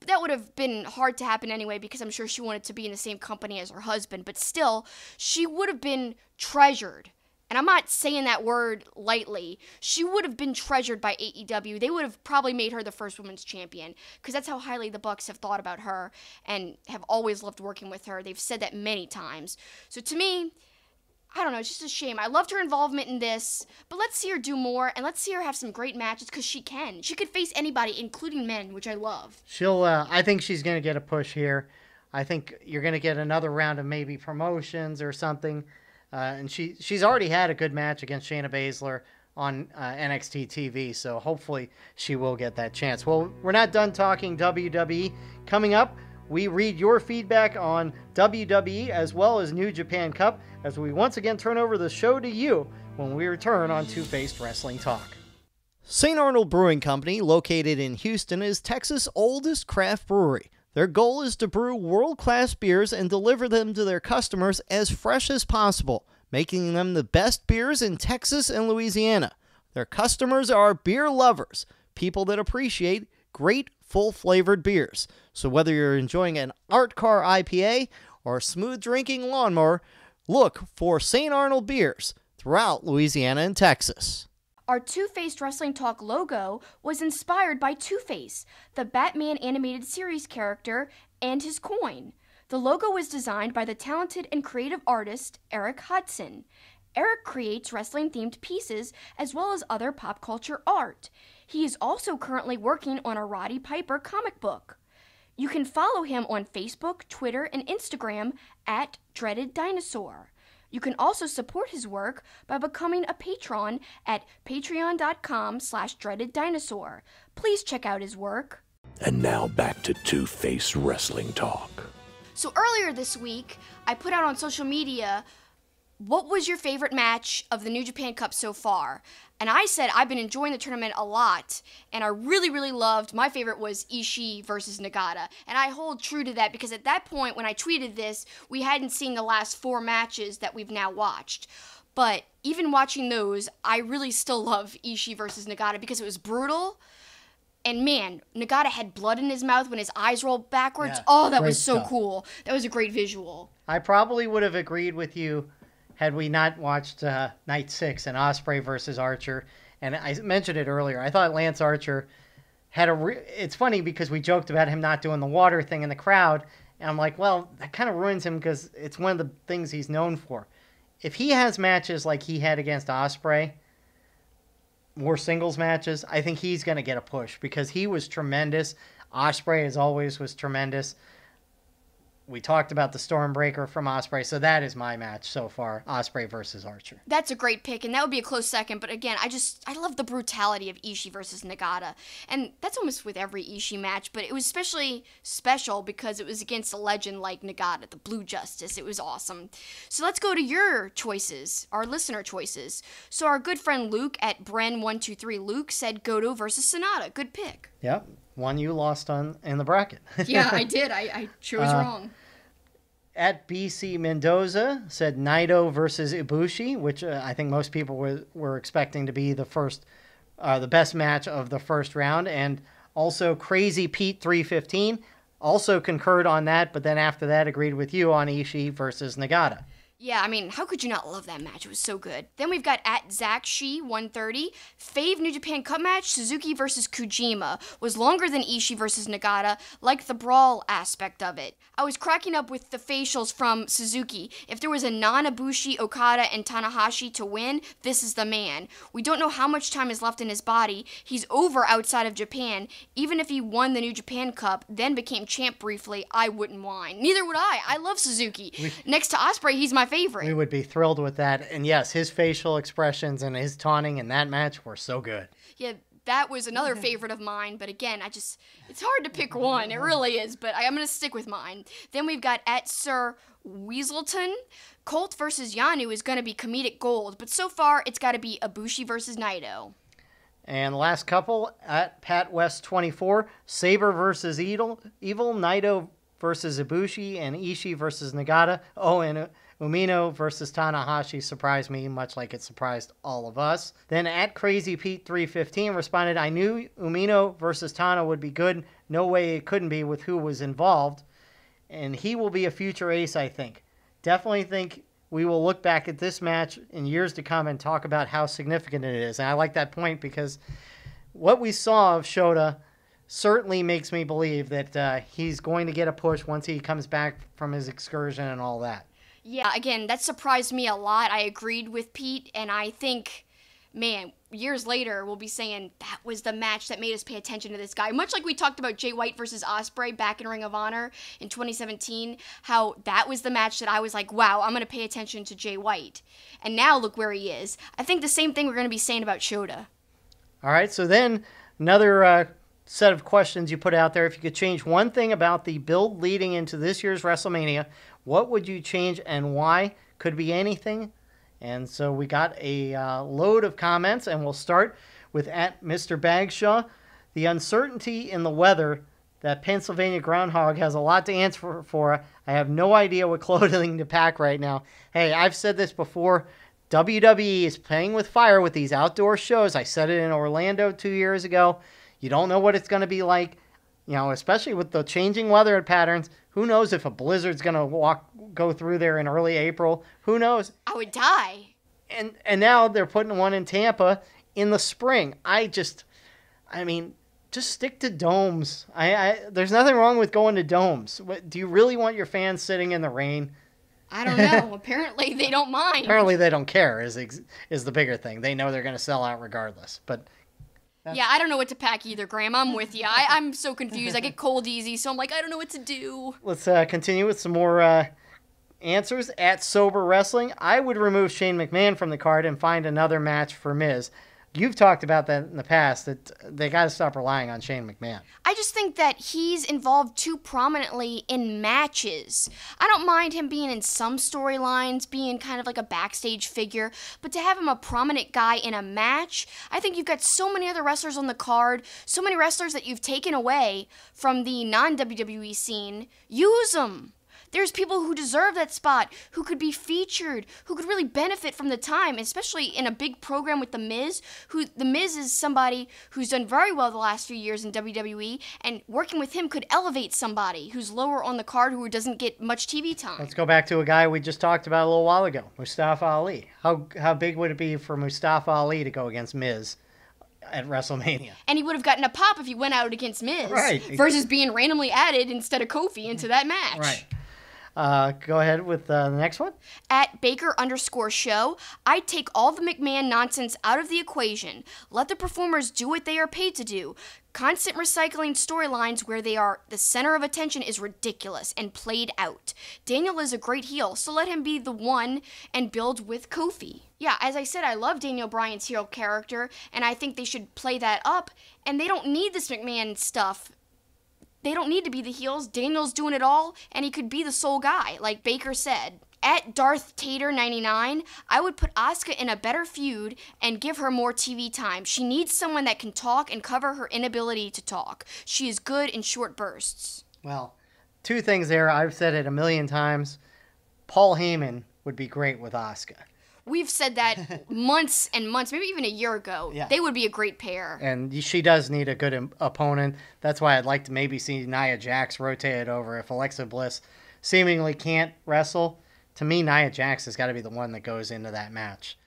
But that would have been hard to happen anyway because I'm sure she wanted to be in the same company as her husband. But still, she would have been treasured. And I'm not saying that word lightly. She would have been treasured by AEW. They would have probably made her the first women's champion because that's how highly the Bucks have thought about her and have always loved working with her. They've said that many times. So to me, I don't know, it's just a shame. I loved her involvement in this, but let's see her do more, and let's see her have some great matches, because she can. She could face anybody, including men, which I love. I think she's going to get a push here. I think you're going to get another round of maybe promotions or something. And she's already had a good match against Shayna Baszler on NXT TV, so hopefully she will get that chance. Well, we're not done talking WWE. Coming up, we read your feedback on WWE as well as New Japan Cup as we once again turn over the show to you when we return on Two-Faced Wrestling Talk. St. Arnold Brewing Company, located in Houston, is Texas' oldest craft brewery. Their goal is to brew world-class beers and deliver them to their customers as fresh as possible, making them the best beers in Texas and Louisiana. Their customers are beer lovers, people that appreciate great full-flavored beers. So whether you're enjoying an art car IPA or a smooth drinking lawnmower, look for St. Arnold beers throughout Louisiana and Texas. Our Two-Faced Wrestling Talk logo was inspired by Two-Face, the Batman animated series character, and his coin. The logo was designed by the talented and creative artist Eric Hudson. Eric creates wrestling-themed pieces as well as other pop culture art. He is also currently working on a Roddy Piper comic book. You can follow him on Facebook, Twitter, and Instagram at Dreaded Dinosaur. You can also support his work by becoming a patron at patreon.com/dreadeddinosaur. Please check out his work. And now back to Two-Faced Wrestling Talk. So earlier this week, I put out on social media, what was your favorite match of the New Japan Cup so far? And I said I've been enjoying the tournament a lot, and I really, really loved, my favorite was Ishii versus Nagata. And I hold true to that because at that point when I tweeted this, we hadn't seen the last 4 matches that we've now watched. But even watching those, I really still love Ishii versus Nagata because it was brutal. And man, Nagata had blood in his mouth when his eyes rolled backwards. Yeah, oh, that was so stuff. cool. That was a great visual. I probably would have agreed with you had we not watched Night 6 and Ospreay versus Archer. And I mentioned it earlier. I thought Lance Archer had it's funny because we joked about him not doing the water thing in the crowd. And I'm like, well, that kind of ruins him because it's one of the things he's known for. If he has matches like he had against Ospreay, more singles matches, I think he's going to get a push because he was tremendous. Ospreay, as always, was tremendous. We talked about the Stormbreaker from Ospreay, so that is my match so far, Ospreay versus Archer. That's a great pick, and that would be a close second. But again, I love the brutality of Ishii versus Nagata. And that's almost with every Ishii match, but it was especially special because it was against a legend like Nagata, the Blue Justice. It was awesome. So let's go to your choices, our listener choices. So our good friend Luke at Bren123 Luke said Goto versus Sonata. Good pick. Yep. One you lost on in the bracket. Yeah, I did. I chose wrong. At BC Mendoza said Naito versus Ibushi, which I think most people were expecting to be the best match of the first round. And also Crazy Pete 315 also concurred on that, but then after that agreed with you on Ishii versus Nagata. Yeah, I mean, how could you not love that match? It was so good. Then we've got at Zach Shi 130. Fave New Japan Cup match, Suzuki versus Kojima, was longer than Ishii versus Nagata, like the brawl aspect of it. I was cracking up with the facials from Suzuki. If there was a non-Ibushi, Okada, and Tanahashi to win, this is the man. We don't know how much time is left in his body. He's over outside of Japan. Even if he won the New Japan Cup, then became champ briefly, I wouldn't whine. Neither would I. I love Suzuki. Next to Ospreay, he's my favorite. We would be thrilled with that. And yes, his facial expressions and his taunting in that match were so good. Yeah, that was another favorite of mine, but again, it's hard to pick one. It really is, but I'm going to stick with mine. Then we've got at Sir Weaselton. Colt versus Yanu is going to be comedic gold, but so far it's got to be Ibushi versus Naito. And the last couple at Pat West 24, Sabre versus Evil, Naito versus Ibushi, and Ishii versus Nagata. Oh, and Umino versus Tanahashi surprised me, much like it surprised all of us. Then at Crazy Pete 315 responded, I knew Umino versus Tana would be good. No way it couldn't be with who was involved. And he will be a future ace, I think. Definitely think we will look back at this match in years to come and talk about how significant it is. And I like that point because what we saw of Shota certainly makes me believe that he's going to get a push once he comes back from his excursion and all that. Yeah, again, that surprised me a lot. I agreed with Pete, and I think, man, years later, we'll be saying that was the match that made us pay attention to this guy. Much like we talked about Jay White versus Ospreay back in Ring of Honor in 2017, how that was the match that I was like, wow, I'm going to pay attention to Jay White. And now look where he is. I think the same thing we're going to be saying about Shota. All right, so then another set of questions you put out there. If you could change one thing about the build leading into this year's WrestleMania, what would you change and why? Could be anything. And so we got a load of comments, and we'll start with at Mr. Bagshaw. The uncertainty in the weather, that Pennsylvania groundhog has a lot to answer for. I have no idea what clothing to pack right now. Hey, I've said this before. WWE is playing with fire with these outdoor shows. I said it in Orlando 2 years ago. You don't know what it's going to be like, especially with the changing weather patterns. Who knows if a blizzard's going to go through there in early April? Who knows? I would die. And now they're putting one in Tampa in the spring. Just stick to domes. There's nothing wrong with going to domes. Do you really want your fans sitting in the rain? I don't know. Apparently they don't mind. Apparently they don't care is the bigger thing. They know they're going to sell out regardless. But yeah, I don't know what to pack either, Graham. I'm with you. I'm so confused. I get cold easy, so I'm like, I don't know what to do. Let's continue with some more answers. At Sober Wrestling, I would remove Shane McMahon from the card and find another match for Miz. You've talked about that in the past, that they got to stop relying on Shane McMahon. I just think that he's involved too prominently in matches. I don't mind him being in some storylines, being kind of like a backstage figure, but to have him a prominent guy in a match, I think you've got so many other wrestlers on the card, so many wrestlers that you've taken away from the non-WWE scene. Use them. There's people who deserve that spot, who could be featured, who could really benefit from the time, especially in a big program with The Miz. The Miz is somebody who's done very well the last few years in WWE, and working with him could elevate somebody who's lower on the card who doesn't get much TV time. Let's go back to a guy we just talked about a little while ago, Mustafa Ali. How big would it be for Mustafa Ali to go against Miz at WrestleMania? And he would have gotten a pop if he went out against Miz, right, versus being randomly added instead of Kofi into that match. Right. Go ahead with the next one. At Baker_show, I'd take all the McMahon nonsense out of the equation. Let the performers do what they are paid to do. Constant recycling storylines where they are the center of attention is ridiculous and played out. Daniel is a great heel, so let him be the one and build with Kofi. Yeah, as I said, I love Daniel Bryan's heel character, and I think they should play that up, and they don't need this McMahon stuff. They don't need to be the heels. Daniel's doing it all, and he could be the sole guy, like Baker said. At Darth Tater 99, I would put Asuka in a better feud and give her more TV time. She needs someone that can talk and cover her inability to talk. She is good in short bursts. Well, two things there. I've said it a million times. Paul Heyman would be great with Asuka. We've said that months and months, maybe even a year ago. Yeah. They would be a great pair. And she does need a good opponent. That's why I'd like to maybe see Nia Jax rotated over. If Alexa Bliss seemingly can't wrestle, to me, Nia Jax has got to be the one that goes into that match.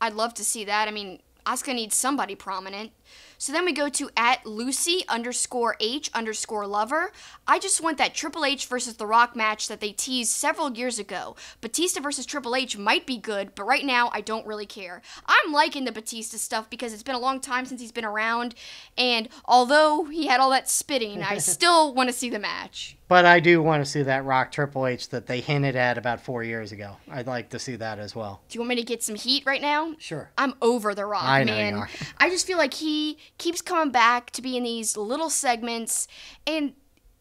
I'd love to see that. I mean, Asuka needs somebody prominent. So then we go to at Lucy_H_lover. I just want that Triple H versus The Rock match that they teased several years ago. Batista versus Triple H might be good, but right now I don't really care. I'm liking the Batista stuff because it's been a long time since he's been around, and although he had all that spitting, I still want to see the match. But I do want to see that Rock Triple H that they hinted at about 4 years ago. I'd like to see that as well. Do you want me to get some heat right now? Sure. I'm over The Rock, I know man. you are. I just feel like he keeps coming back to be in these little segments, and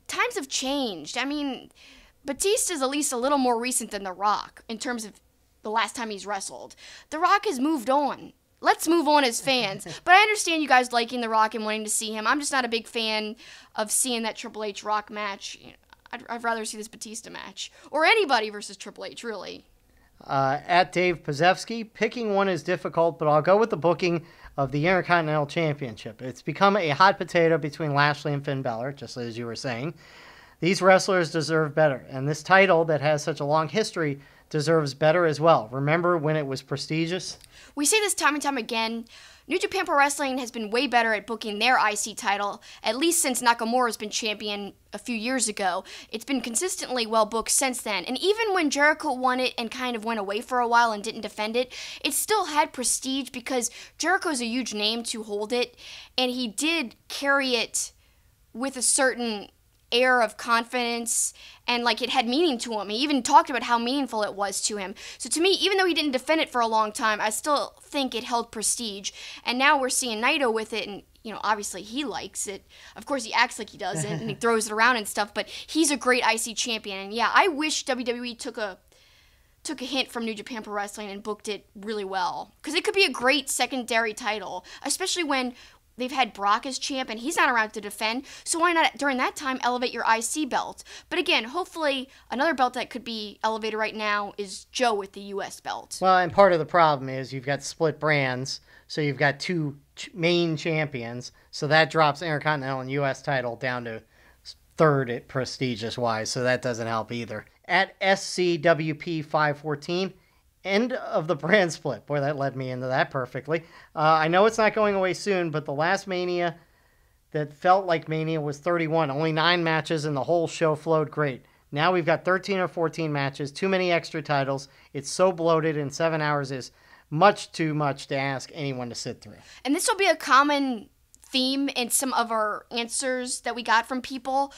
times have changed. I mean, Batista's at least a little more recent than The Rock in terms of the last time he's wrestled. The Rock has moved on. Let's move on as fans. But I understand you guys liking The Rock and wanting to see him. I'm just not a big fan of seeing that Triple H Rock match. I'd rather see this Batista match. Or anybody versus Triple H, really. At Dave Pazewski, picking one is difficult, but I'll go with the booking of the Intercontinental Championship. It's become a hot potato between Lashley and Finn Balor, just as you were saying. These wrestlers deserve better, and this title that has such a long history deserves better as well. Remember when it was prestigious? We say this time and time again. New Japan Pro Wrestling has been way better at booking their IC title, at least since Nakamura's been champion a few years ago. It's been consistently well booked since then, and even when Jericho won it and kind of went away for a while and didn't defend it, it still had prestige because Jericho's a huge name to hold it, and he did carry it with a certain air of confidence, and like it had meaning to him. He even talked about how meaningful it was to him. So to me, even though he didn't defend it for a long time, I still think it held prestige. And now we're seeing Naito with it, and obviously he likes it. Of course, he acts like he doesn't, and he throws it around and stuff, but he's a great IC champion. And yeah, I wish WWE took a hint from New Japan Pro Wrestling and booked it really well, because it could be a great secondary title, especially when they've had Brock as champ, and he's not around to defend, so why not, during that time, elevate your IC belt? But again, hopefully, another belt that could be elevated right now is Joe with the US belt. Well, and part of the problem is you've got split brands, so you've got two main champions, so that drops Intercontinental and US title down to third at prestigious-wise, so that doesn't help either. At SCWP514, end of the brand split. Boy, that led me into that perfectly. I know it's not going away soon, but the last Mania that felt like Mania was 31. Only 9 matches, and the whole show flowed great. Now we've got 13 or 14 matches, too many extra titles. It's so bloated, and 7 hours is much too much to ask anyone to sit through. And this will be a common theme in some of our answers that we got from people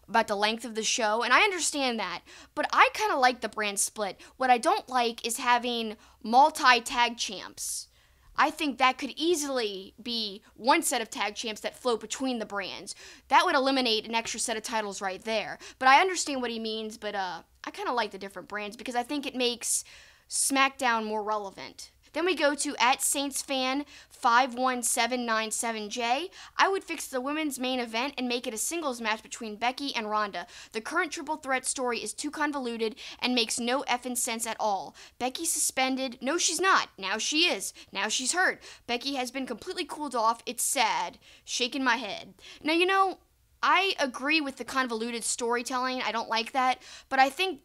about the length of the show, and I understand that, but I kind of like the brand split. What I don't like is having multi-tag champs. I think that could easily be one set of tag champs that float between the brands. That would eliminate an extra set of titles right there. But I understand what he means, but I kind of like the different brands because I think it makes SmackDown more relevant. Then we go to @SaintsFan51797J. I would fix the women's main event and make it a singles match between Becky and Ronda. The current triple threat story is too convoluted and makes no effing sense at all. Becky suspended. No, she's not. Now she is. Now she's hurt. Becky has been completely cooled off. It's sad. Shaking my head. Now, I agree with the convoluted storytelling. I don't like that. But I think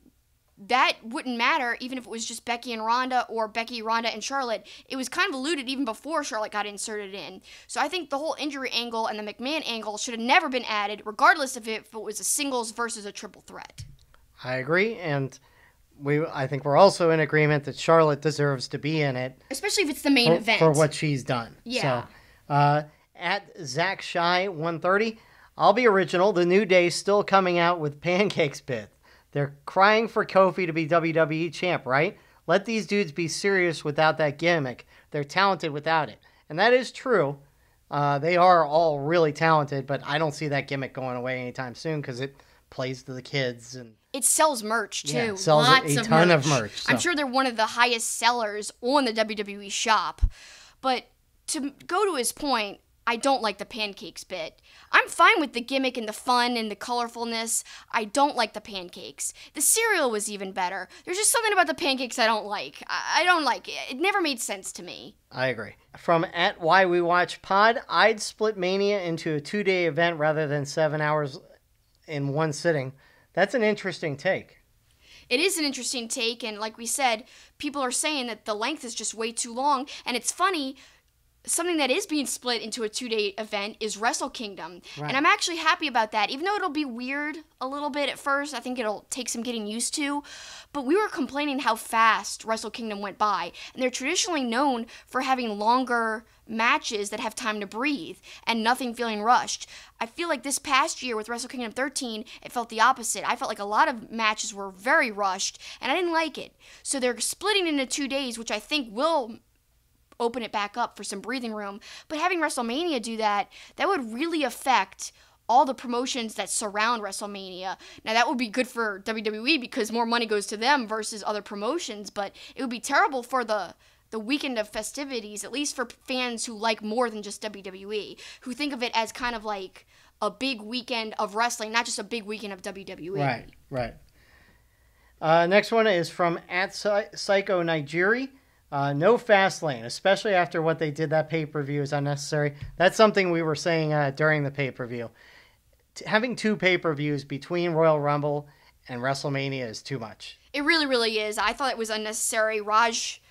that wouldn't matter even if it was just Becky and Ronda or Becky, Ronda, and Charlotte. It was convoluted even before Charlotte got inserted in. So I think the whole injury angle and the McMahon angle should have never been added, regardless of if it was a singles versus a triple threat. I agree, and I think we're also in agreement that Charlotte deserves to be in it. Especially if it's the main event. For what she's done. Yeah. So, at Zach Shy 130, I'll be original. The New Day's still coming out with pancakes bit. They're crying for Kofi to be WWE champ, right? Let these dudes be serious without that gimmick. They're talented without it. And that is true. They are all really talented, but I don't see that gimmick going away anytime soon because it plays to the kids. And it sells merch, too. Yeah, it sells Lots a ton of merch. So. I'm sure they're one of the highest sellers on the WWE shop. But to go to his point, I don't like the pancakes bit. I'm fine with the gimmick and the fun and the colorfulness. I don't like the pancakes. The cereal was even better. There's just something about the pancakes I don't like. I don't like it. It never made sense to me. I agree. From at Why We Watch Pod, I'd split Mania into a 2-day event rather than 7 hours in one sitting. That's an interesting take. It is an interesting take, and like we said, people are saying that the length is just way too long, and it's funny. Something that is being split into a 2-day event is Wrestle Kingdom. Right. And I'm actually happy about that, even though it'll be weird a little bit at first. I think it'll take some getting used to. But we were complaining how fast Wrestle Kingdom went by. And they're traditionally known for having longer matches that have time to breathe and nothing feeling rushed. I feel like this past year with Wrestle Kingdom 13, it felt the opposite. I felt like a lot of matches were very rushed, and I didn't like it. So they're splitting into 2 days, which I think will open it back up for some breathing room. But having WrestleMania do that would really affect all the promotions that surround WrestleMania. Now, that would be good for WWE because more money goes to them versus other promotions, but it would be terrible for the weekend of festivities, at least for fans who like more than just WWE, who think of it as kind of like a big weekend of wrestling, not just a big weekend of WWE. Right. Next one is from at Psycho Nigeri. No Fastlane, especially after what they did that pay-per-view, is unnecessary. That's something we were saying during the pay-per-view. Having 2 pay-per-views between Royal Rumble and WrestleMania is too much. It really, really is. I thought it was unnecessary. Raj,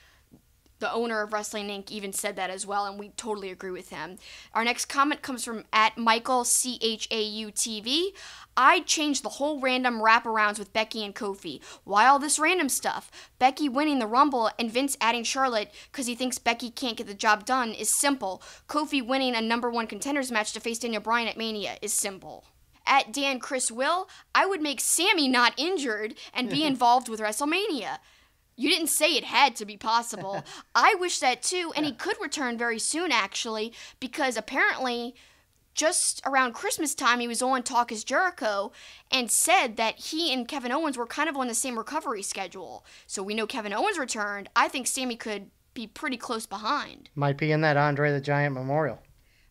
the owner of Wrestling Inc., even said that as well, and we totally agree with him. Our next comment comes from at Michael CHAUTV. I'd change the whole random wraparounds with Becky and Kofi. Why all this random stuff? Becky winning the Rumble and Vince adding Charlotte because he thinks Becky can't get the job done is simple. Kofi winning a #1 contenders match to face Daniel Bryan at Mania is simple. At Dan Chris Will, I would make Sammy not injured and be involved with WrestleMania. You didn't say it had to be possible. I wish that too, and he could return very soon, actually, because apparently just around Christmas time, he was on Talk is Jericho and said that he and Kevin Owens were kind of on the same recovery schedule. So we know Kevin Owens returned. I think Sammy could be pretty close behind. Might be in that Andre the Giant memorial.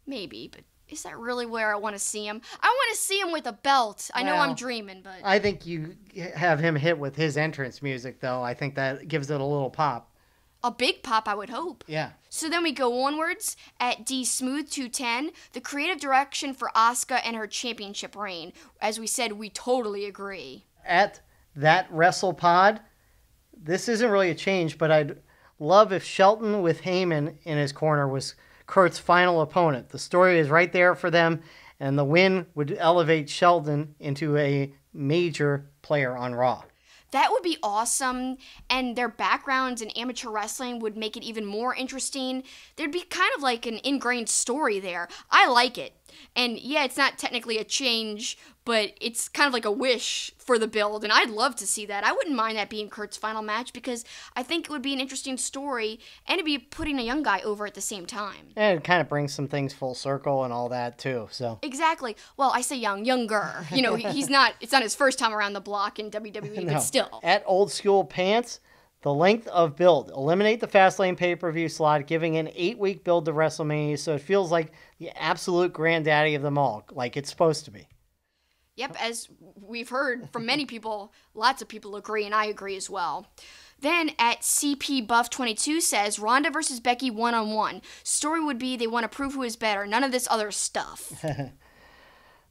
Maybe, but is that really where I want to see him? I want to see him with a belt. I know I'm dreaming, but I think you have him hit with his entrance music, though. I think that gives it a little pop. A big pop, I would hope. Yeah. So then we go onwards at D Smooth 210, the creative direction for Asuka and her championship reign. As we said, we totally agree. At That WrestlePod, this isn't really a change, but I'd love if Shelton with Heyman in his corner was Kurt's final opponent. The story is right there for them, and the win would elevate Shelton into a major player on Raw. That would be awesome, and their backgrounds in amateur wrestling would make it even more interesting. There'd be kind of like an ingrained story there. I like it. And yeah, it's not technically a change, but it's kind of like a wish for the build, and I'd love to see that. I wouldn't mind that being Kurt's final match because I think it would be an interesting story, and it'd be putting a young guy over at the same time. And it kind of brings some things full circle and all that too. So exactly. Well, I say younger. You know, it's not his first time around the block in WWE, no. But still. At Old School Pants, the length of build. Eliminate the Fastlane pay-per-view slot, giving an 8-week build to WrestleMania, so it feels like the absolute granddaddy of them all, like it's supposed to be. Yep, as we've heard from many people, lots of people agree, and I agree as well. Then at CP Buff 22 says, Ronda versus Becky 1-on-1. Story would be they want to prove who is better. None of this other stuff.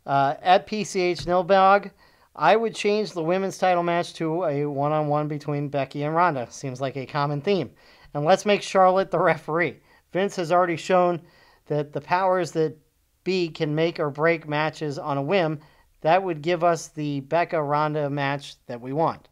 At PCH Nilbog, I would change the women's title match to a 1-on-1 between Becky and Ronda. Seems like a common theme. And let's make Charlotte the referee. Vince has already shown that the powers that be can make or break matches on a whim. that would give us the Becca-Ronda match that we want.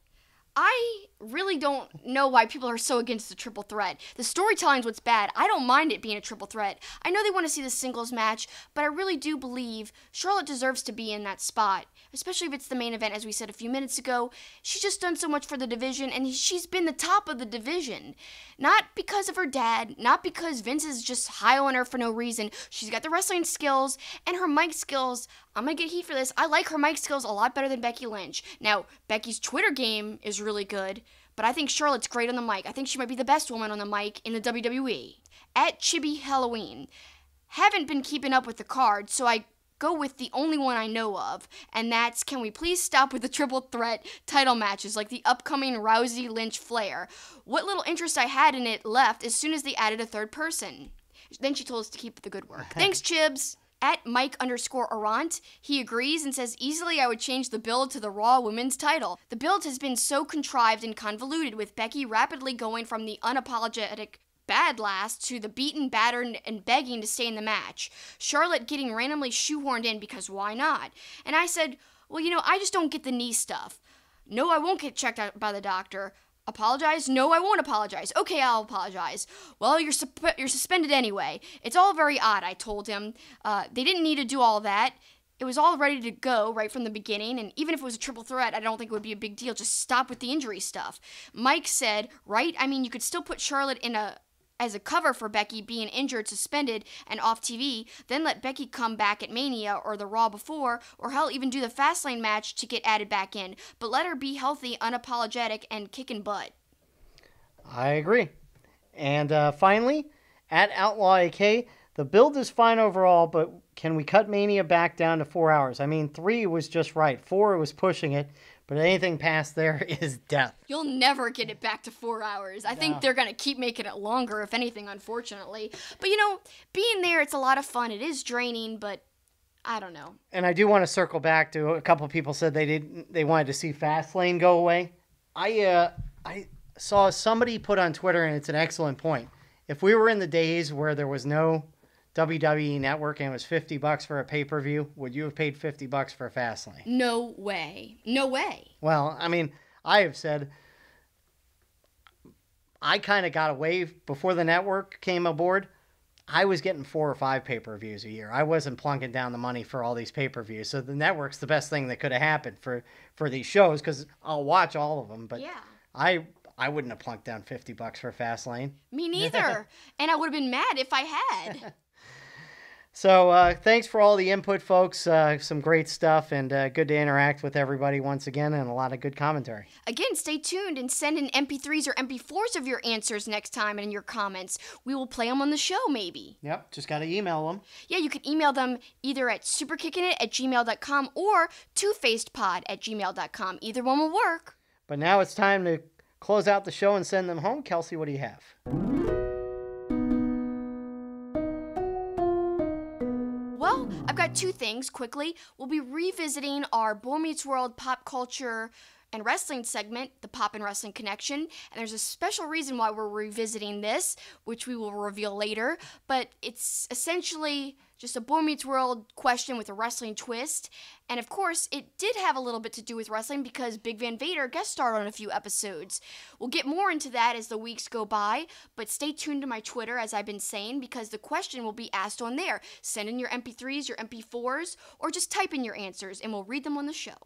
I really don't know why people are so against the triple threat. The storytelling's what's bad. I don't mind it being a triple threat. I know they want to see the singles match, but I really do believe Charlotte deserves to be in that spot, especially if it's the main event, as we said a few minutes ago. She's just done so much for the division, and she's been the top of the division. Not because of her dad, not because Vince is just high on her for no reason. She's got the wrestling skills and her mic skills. I'm going to get heat for this. I like her mic skills a lot better than Becky Lynch. Now, Becky's Twitter game is really good, but I think Charlotte's great on the mic. I think she might be the best woman on the mic in the WWE. At Chibi Halloween. Haven't been keeping up with the card, so I go with the only one I know of, and that's, can we please stop with the triple threat title matches like the upcoming Rousey Lynch Flair? What little interest I had in it left as soon as they added a third person. Then she told us to keep the good work. Thanks, Chibs. At Mike_Arant, he agrees and says, easily I would change the build to the Raw Women's title. The build has been so contrived and convoluted, with Becky rapidly going from the unapologetic bad last to the beaten, battered, and begging to stay in the match. Charlotte getting randomly shoehorned in because why not? And I said, well, I just don't get the knee stuff. No, I won't get checked out by the doctor. Apologize? No, I won't apologize. Okay, I'll apologize. Well, you're suspended anyway. It's all very odd, I told him. They didn't need to do all that. It was all ready to go right from the beginning, and even if it was a triple threat, I don't think it would be a big deal. Just stop with the injury stuff. Mike said, right? I mean, you could still put Charlotte as a cover for Becky being injured, suspended, and off TV, then let Becky come back at Mania or the Raw before, or hell, even do the Fastlane match to get added back in. But let her be healthy, unapologetic, and kicking butt. I agree. And finally, at Outlaw AK, the build is fine overall, but can we cut Mania back down to 4 hours? I mean, 3 was just right. 4 was pushing it. But anything past there is death. You'll never get it back to 4 hours. I think they're going to keep making it longer, if anything, unfortunately. But, being there, it's a lot of fun. It is draining, but I don't know. And I do want to circle back to a couple of people said they wanted to see Fastlane go away. I saw somebody put on Twitter, and it's an excellent point. If we were in the days where there was no WWE Network and it was $50 for a pay-per-view, would you have paid $50 for a Fastlane? No way. No way. Well, I mean, I have said I kind of got away before the network came aboard. I was getting 4 or 5 pay-per-views a year. I wasn't plunking down the money for all these pay-per-views. So the network's the best thing that could have happened for these shows because I'll watch all of them. But yeah. I wouldn't have plunked down $50 for Fastlane. Me neither. And I would have been mad if I had. So thanks for all the input, folks. Some great stuff and good to interact with everybody once again and a lot of good commentary. Again, stay tuned and send in MP3s or MP4s of your answers next time and in your comments. We will play them on the show, maybe. Yep, just got to email them. Yeah, you can email them either at superkickingit@gmail.com or twofacedpod@gmail.com. Either one will work. But now it's time to close out the show and send them home. Kelsi, what do you have? Well, I've got 2 things quickly. We'll be revisiting our Boy Meets World pop culture and wrestling segment, the Pop and Wrestling Connection. And there's a special reason why we're revisiting this, which we will reveal later. But it's essentially just a Boy Meets World question with a wrestling twist. And of course, it did have a little bit to do with wrestling because Big Van Vader guest starred on a few episodes. We'll get more into that as the weeks go by, but stay tuned to my Twitter, as I've been saying, because the question will be asked on there. Send in your MP3s, your MP4s, or just type in your answers, and we'll read them on the show.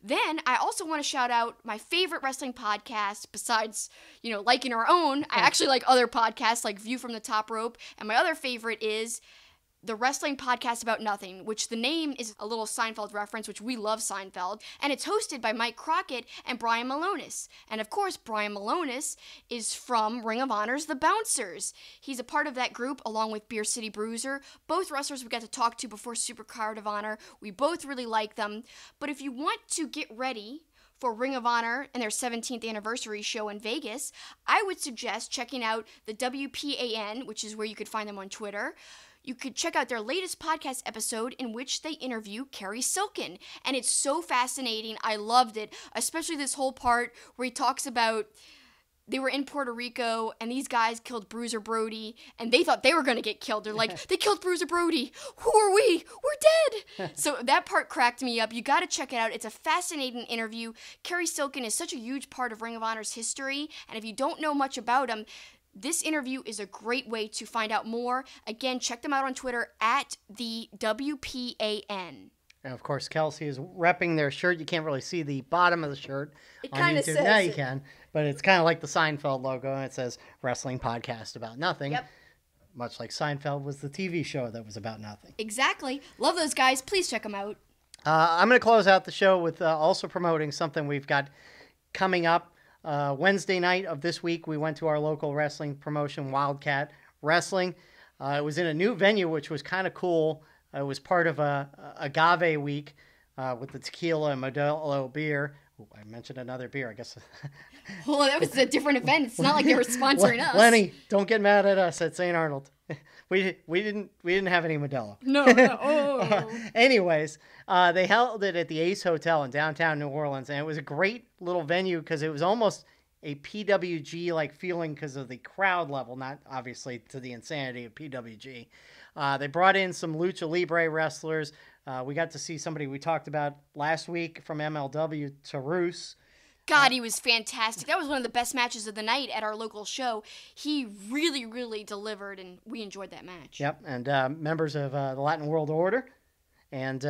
Then, I also want to shout out my favorite wrestling podcast, besides, liking our own. I actually like other podcasts, like View from the Top Rope, and my other favorite is the Wrestling Podcast About Nothing, which the name is a little Seinfeld reference, which we love Seinfeld, and it's hosted by Mike Crockett and Brian Malonis. And of course, Brian Malonis is from Ring of Honor's The Bouncers. He's a part of that group along with Beer City Bruiser, both wrestlers we got to talk to before Supercard of Honor. We both really like them. But if you want to get ready for Ring of Honor and their 17th anniversary show in Vegas, I would suggest checking out the WPAN, which is where you could find them on Twitter. You could check out their latest podcast episode in which they interview Carrie Silken. And it's so fascinating. I loved it, especially this whole part where he talks about they were in Puerto Rico, and these guys killed Bruiser Brody, and they thought they were going to get killed. They're like, they killed Bruiser Brody. Who are we? We're dead. So that part cracked me up. You got to check it out. It's a fascinating interview. Kerry Silkin is such a huge part of Ring of Honor's history, and if you don't know much about him, this interview is a great way to find out more. Again, check them out on Twitter at the WPAN. And of course, Kelsi is repping their shirt. You can't really see the bottom of the shirt on kinda YouTube. says Now you it. can, but it's kind of like the Seinfeld logo, and it says Wrestling Podcast About Nothing. Yep. Much like Seinfeld was the TV show that was about nothing. Exactly. Love those guys. Please check them out. I'm going to close out the show with also promoting something we've got coming up. Wednesday night of this week, we went to our local wrestling promotion, Wildcat Wrestling. It was in a new venue, which was kind of cool. It was part of a agave week with the tequila and Modelo beer. Ooh, I mentioned another beer, I guess. Well, that was a different event. It's not like they were sponsoring us. Lenny, don't get mad at us at St. Arnold. We didn't have any Modelo. No. Oh. Anyways, they held it at the Ace Hotel in downtown New Orleans, and it was a great little venue because it was almost a PWG-like feeling because of the crowd level, not obviously to the insanity of PWG. They brought in some Lucha Libre wrestlers. We got to see somebody we talked about last week from MLW, Tarus. God, he was fantastic. That was one of the best matches of the night at our local show. He really, really delivered, and we enjoyed that match. Yep, and members of the Latin World Order. And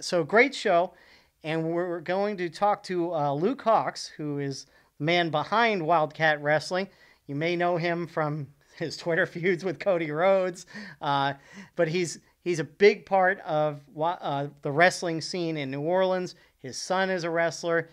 so great show. And we're going to talk to Luke Hawx, who is the man behind Wildcat Wrestling. You may know him from his Twitter feuds with Cody Rhodes, but he's a big part of the wrestling scene in New Orleans. His son is a wrestler.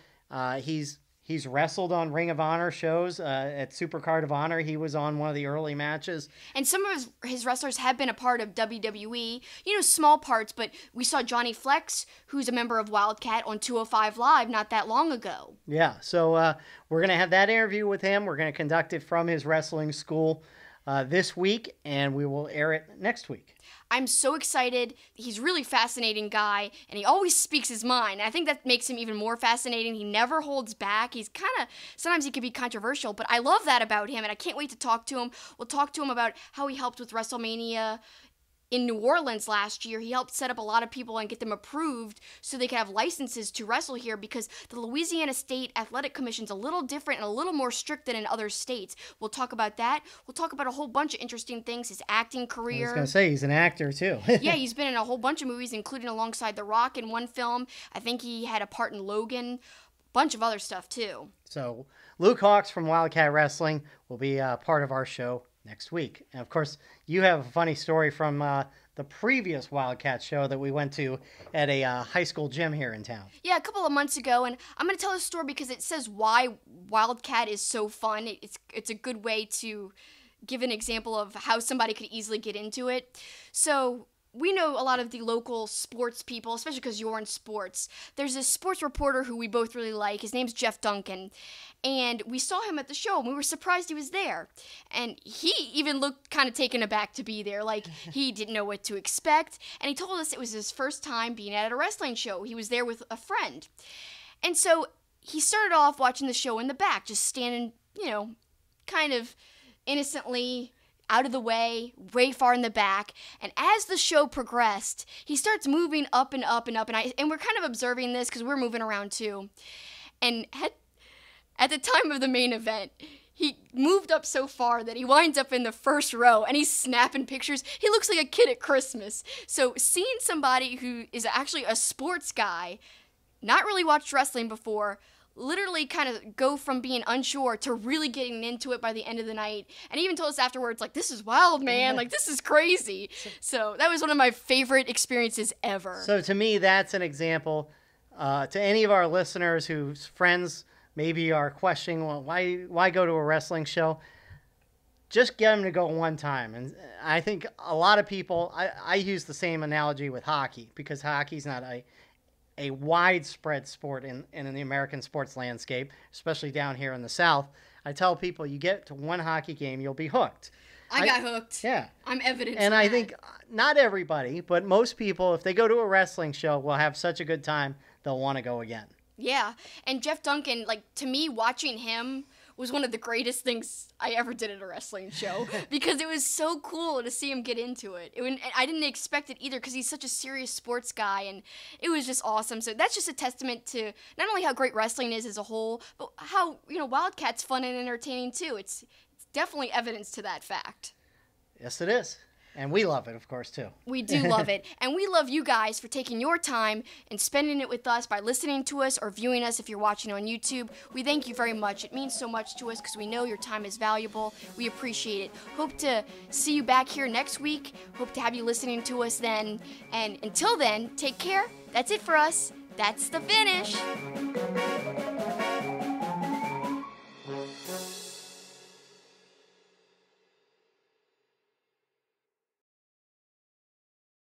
He's wrestled on Ring of Honor shows. At Supercard of Honor, he was on one of the early matches. And some of his wrestlers have been a part of WWE. You know, small parts, but we saw Johnny Flex, who's a member of Wildcat, on 205 Live not that long ago. Yeah, so we're going to have that interview with him. We're going to conduct it from his wrestling school this week, and we will air it next week. I'm so excited. He's a really fascinating guy, and he always speaks his mind. I think that makes him even more fascinating. He never holds back. He's sometimes he can be controversial, but I love that about him, and I can't wait to talk to him. We'll talk to him about how he helped with WrestleMania in New Orleans last year. He helped set up a lot of people and get them approved so they could have licenses to wrestle here, because the Louisiana State Athletic Commission's a little different and a little more strict than in other states. We'll talk about that. We'll talk about a whole bunch of interesting things, his acting career. I was going to say, he's an actor too. Yeah, he's been in a whole bunch of movies, including alongside The Rock in one film. I think he had a part in Logan. Bunch of other stuff too. So Luke Hawx from Wildcat Wrestling will be part of our show next week. And of course, you have a funny story from the previous Wildcat show that we went to at a high school gym here in town. Yeah, a couple of months ago, and I'm going to tell this story because it says why Wildcat is so fun. It's a good way to give an example of how somebody could easily get into it. So we know a lot of the local sports people, especially because you're in sports. There's this sports reporter who we both really like. His name's Jeff Duncan. And we saw him at the show, and we were surprised he was there. And he even looked kind of taken aback to be there. Like, he didn't know what to expect. And he told us it was his first time being at a wrestling show. He was there with a friend. And so he started off watching the show in the back, just standing, kind of innocently out of the way far in the back. And as the show progressed, he starts moving up and up and up. And we're kind of observing this because we're moving around too. And at the time of the main event, he moved up so far that he winds up in the first row, and he's snapping pictures. He looks like a kid at Christmas. So seeing somebody who is actually a sports guy, not really watched wrestling before, literally kind of go from being unsure to really getting into it by the end of the night. And he even told us afterwards, like, this is wild, man. Like, this is crazy. So that was one of my favorite experiences ever. So to me, that's an example to any of our listeners whose friends maybe are questioning, well, why go to a wrestling show? Just get them to go one time. And I think a lot of people, I use the same analogy with hockey, because hockey's not a widespread sport in the American sports landscape, especially down here in the South. I tell people, you get to one hockey game, you'll be hooked. I got hooked. Yeah. I'm evidence And of I that. think not everybody, but most people, if they go to a wrestling show, will have such a good time, they'll want to go again. Yeah, and Jeff Duncan, like, to me, watching him was one of the greatest things I ever did at a wrestling show because it was so cool to see him get into it. I didn't expect it either because he's such a serious sports guy, and it was just awesome. So that's just a testament to not only how great wrestling is as a whole, but how, Wildcat's fun and entertaining too. It's definitely evidence to that fact. Yes, it is. And we love it, of course, too. We do love it. And we love you guys for taking your time and spending it with us by listening to us or viewing us if you're watching on YouTube. We thank you very much. It means so much to us because we know your time is valuable. We appreciate it. Hope to see you back here next week. Hope to have you listening to us then. And until then, take care. That's it for us. That's the finish.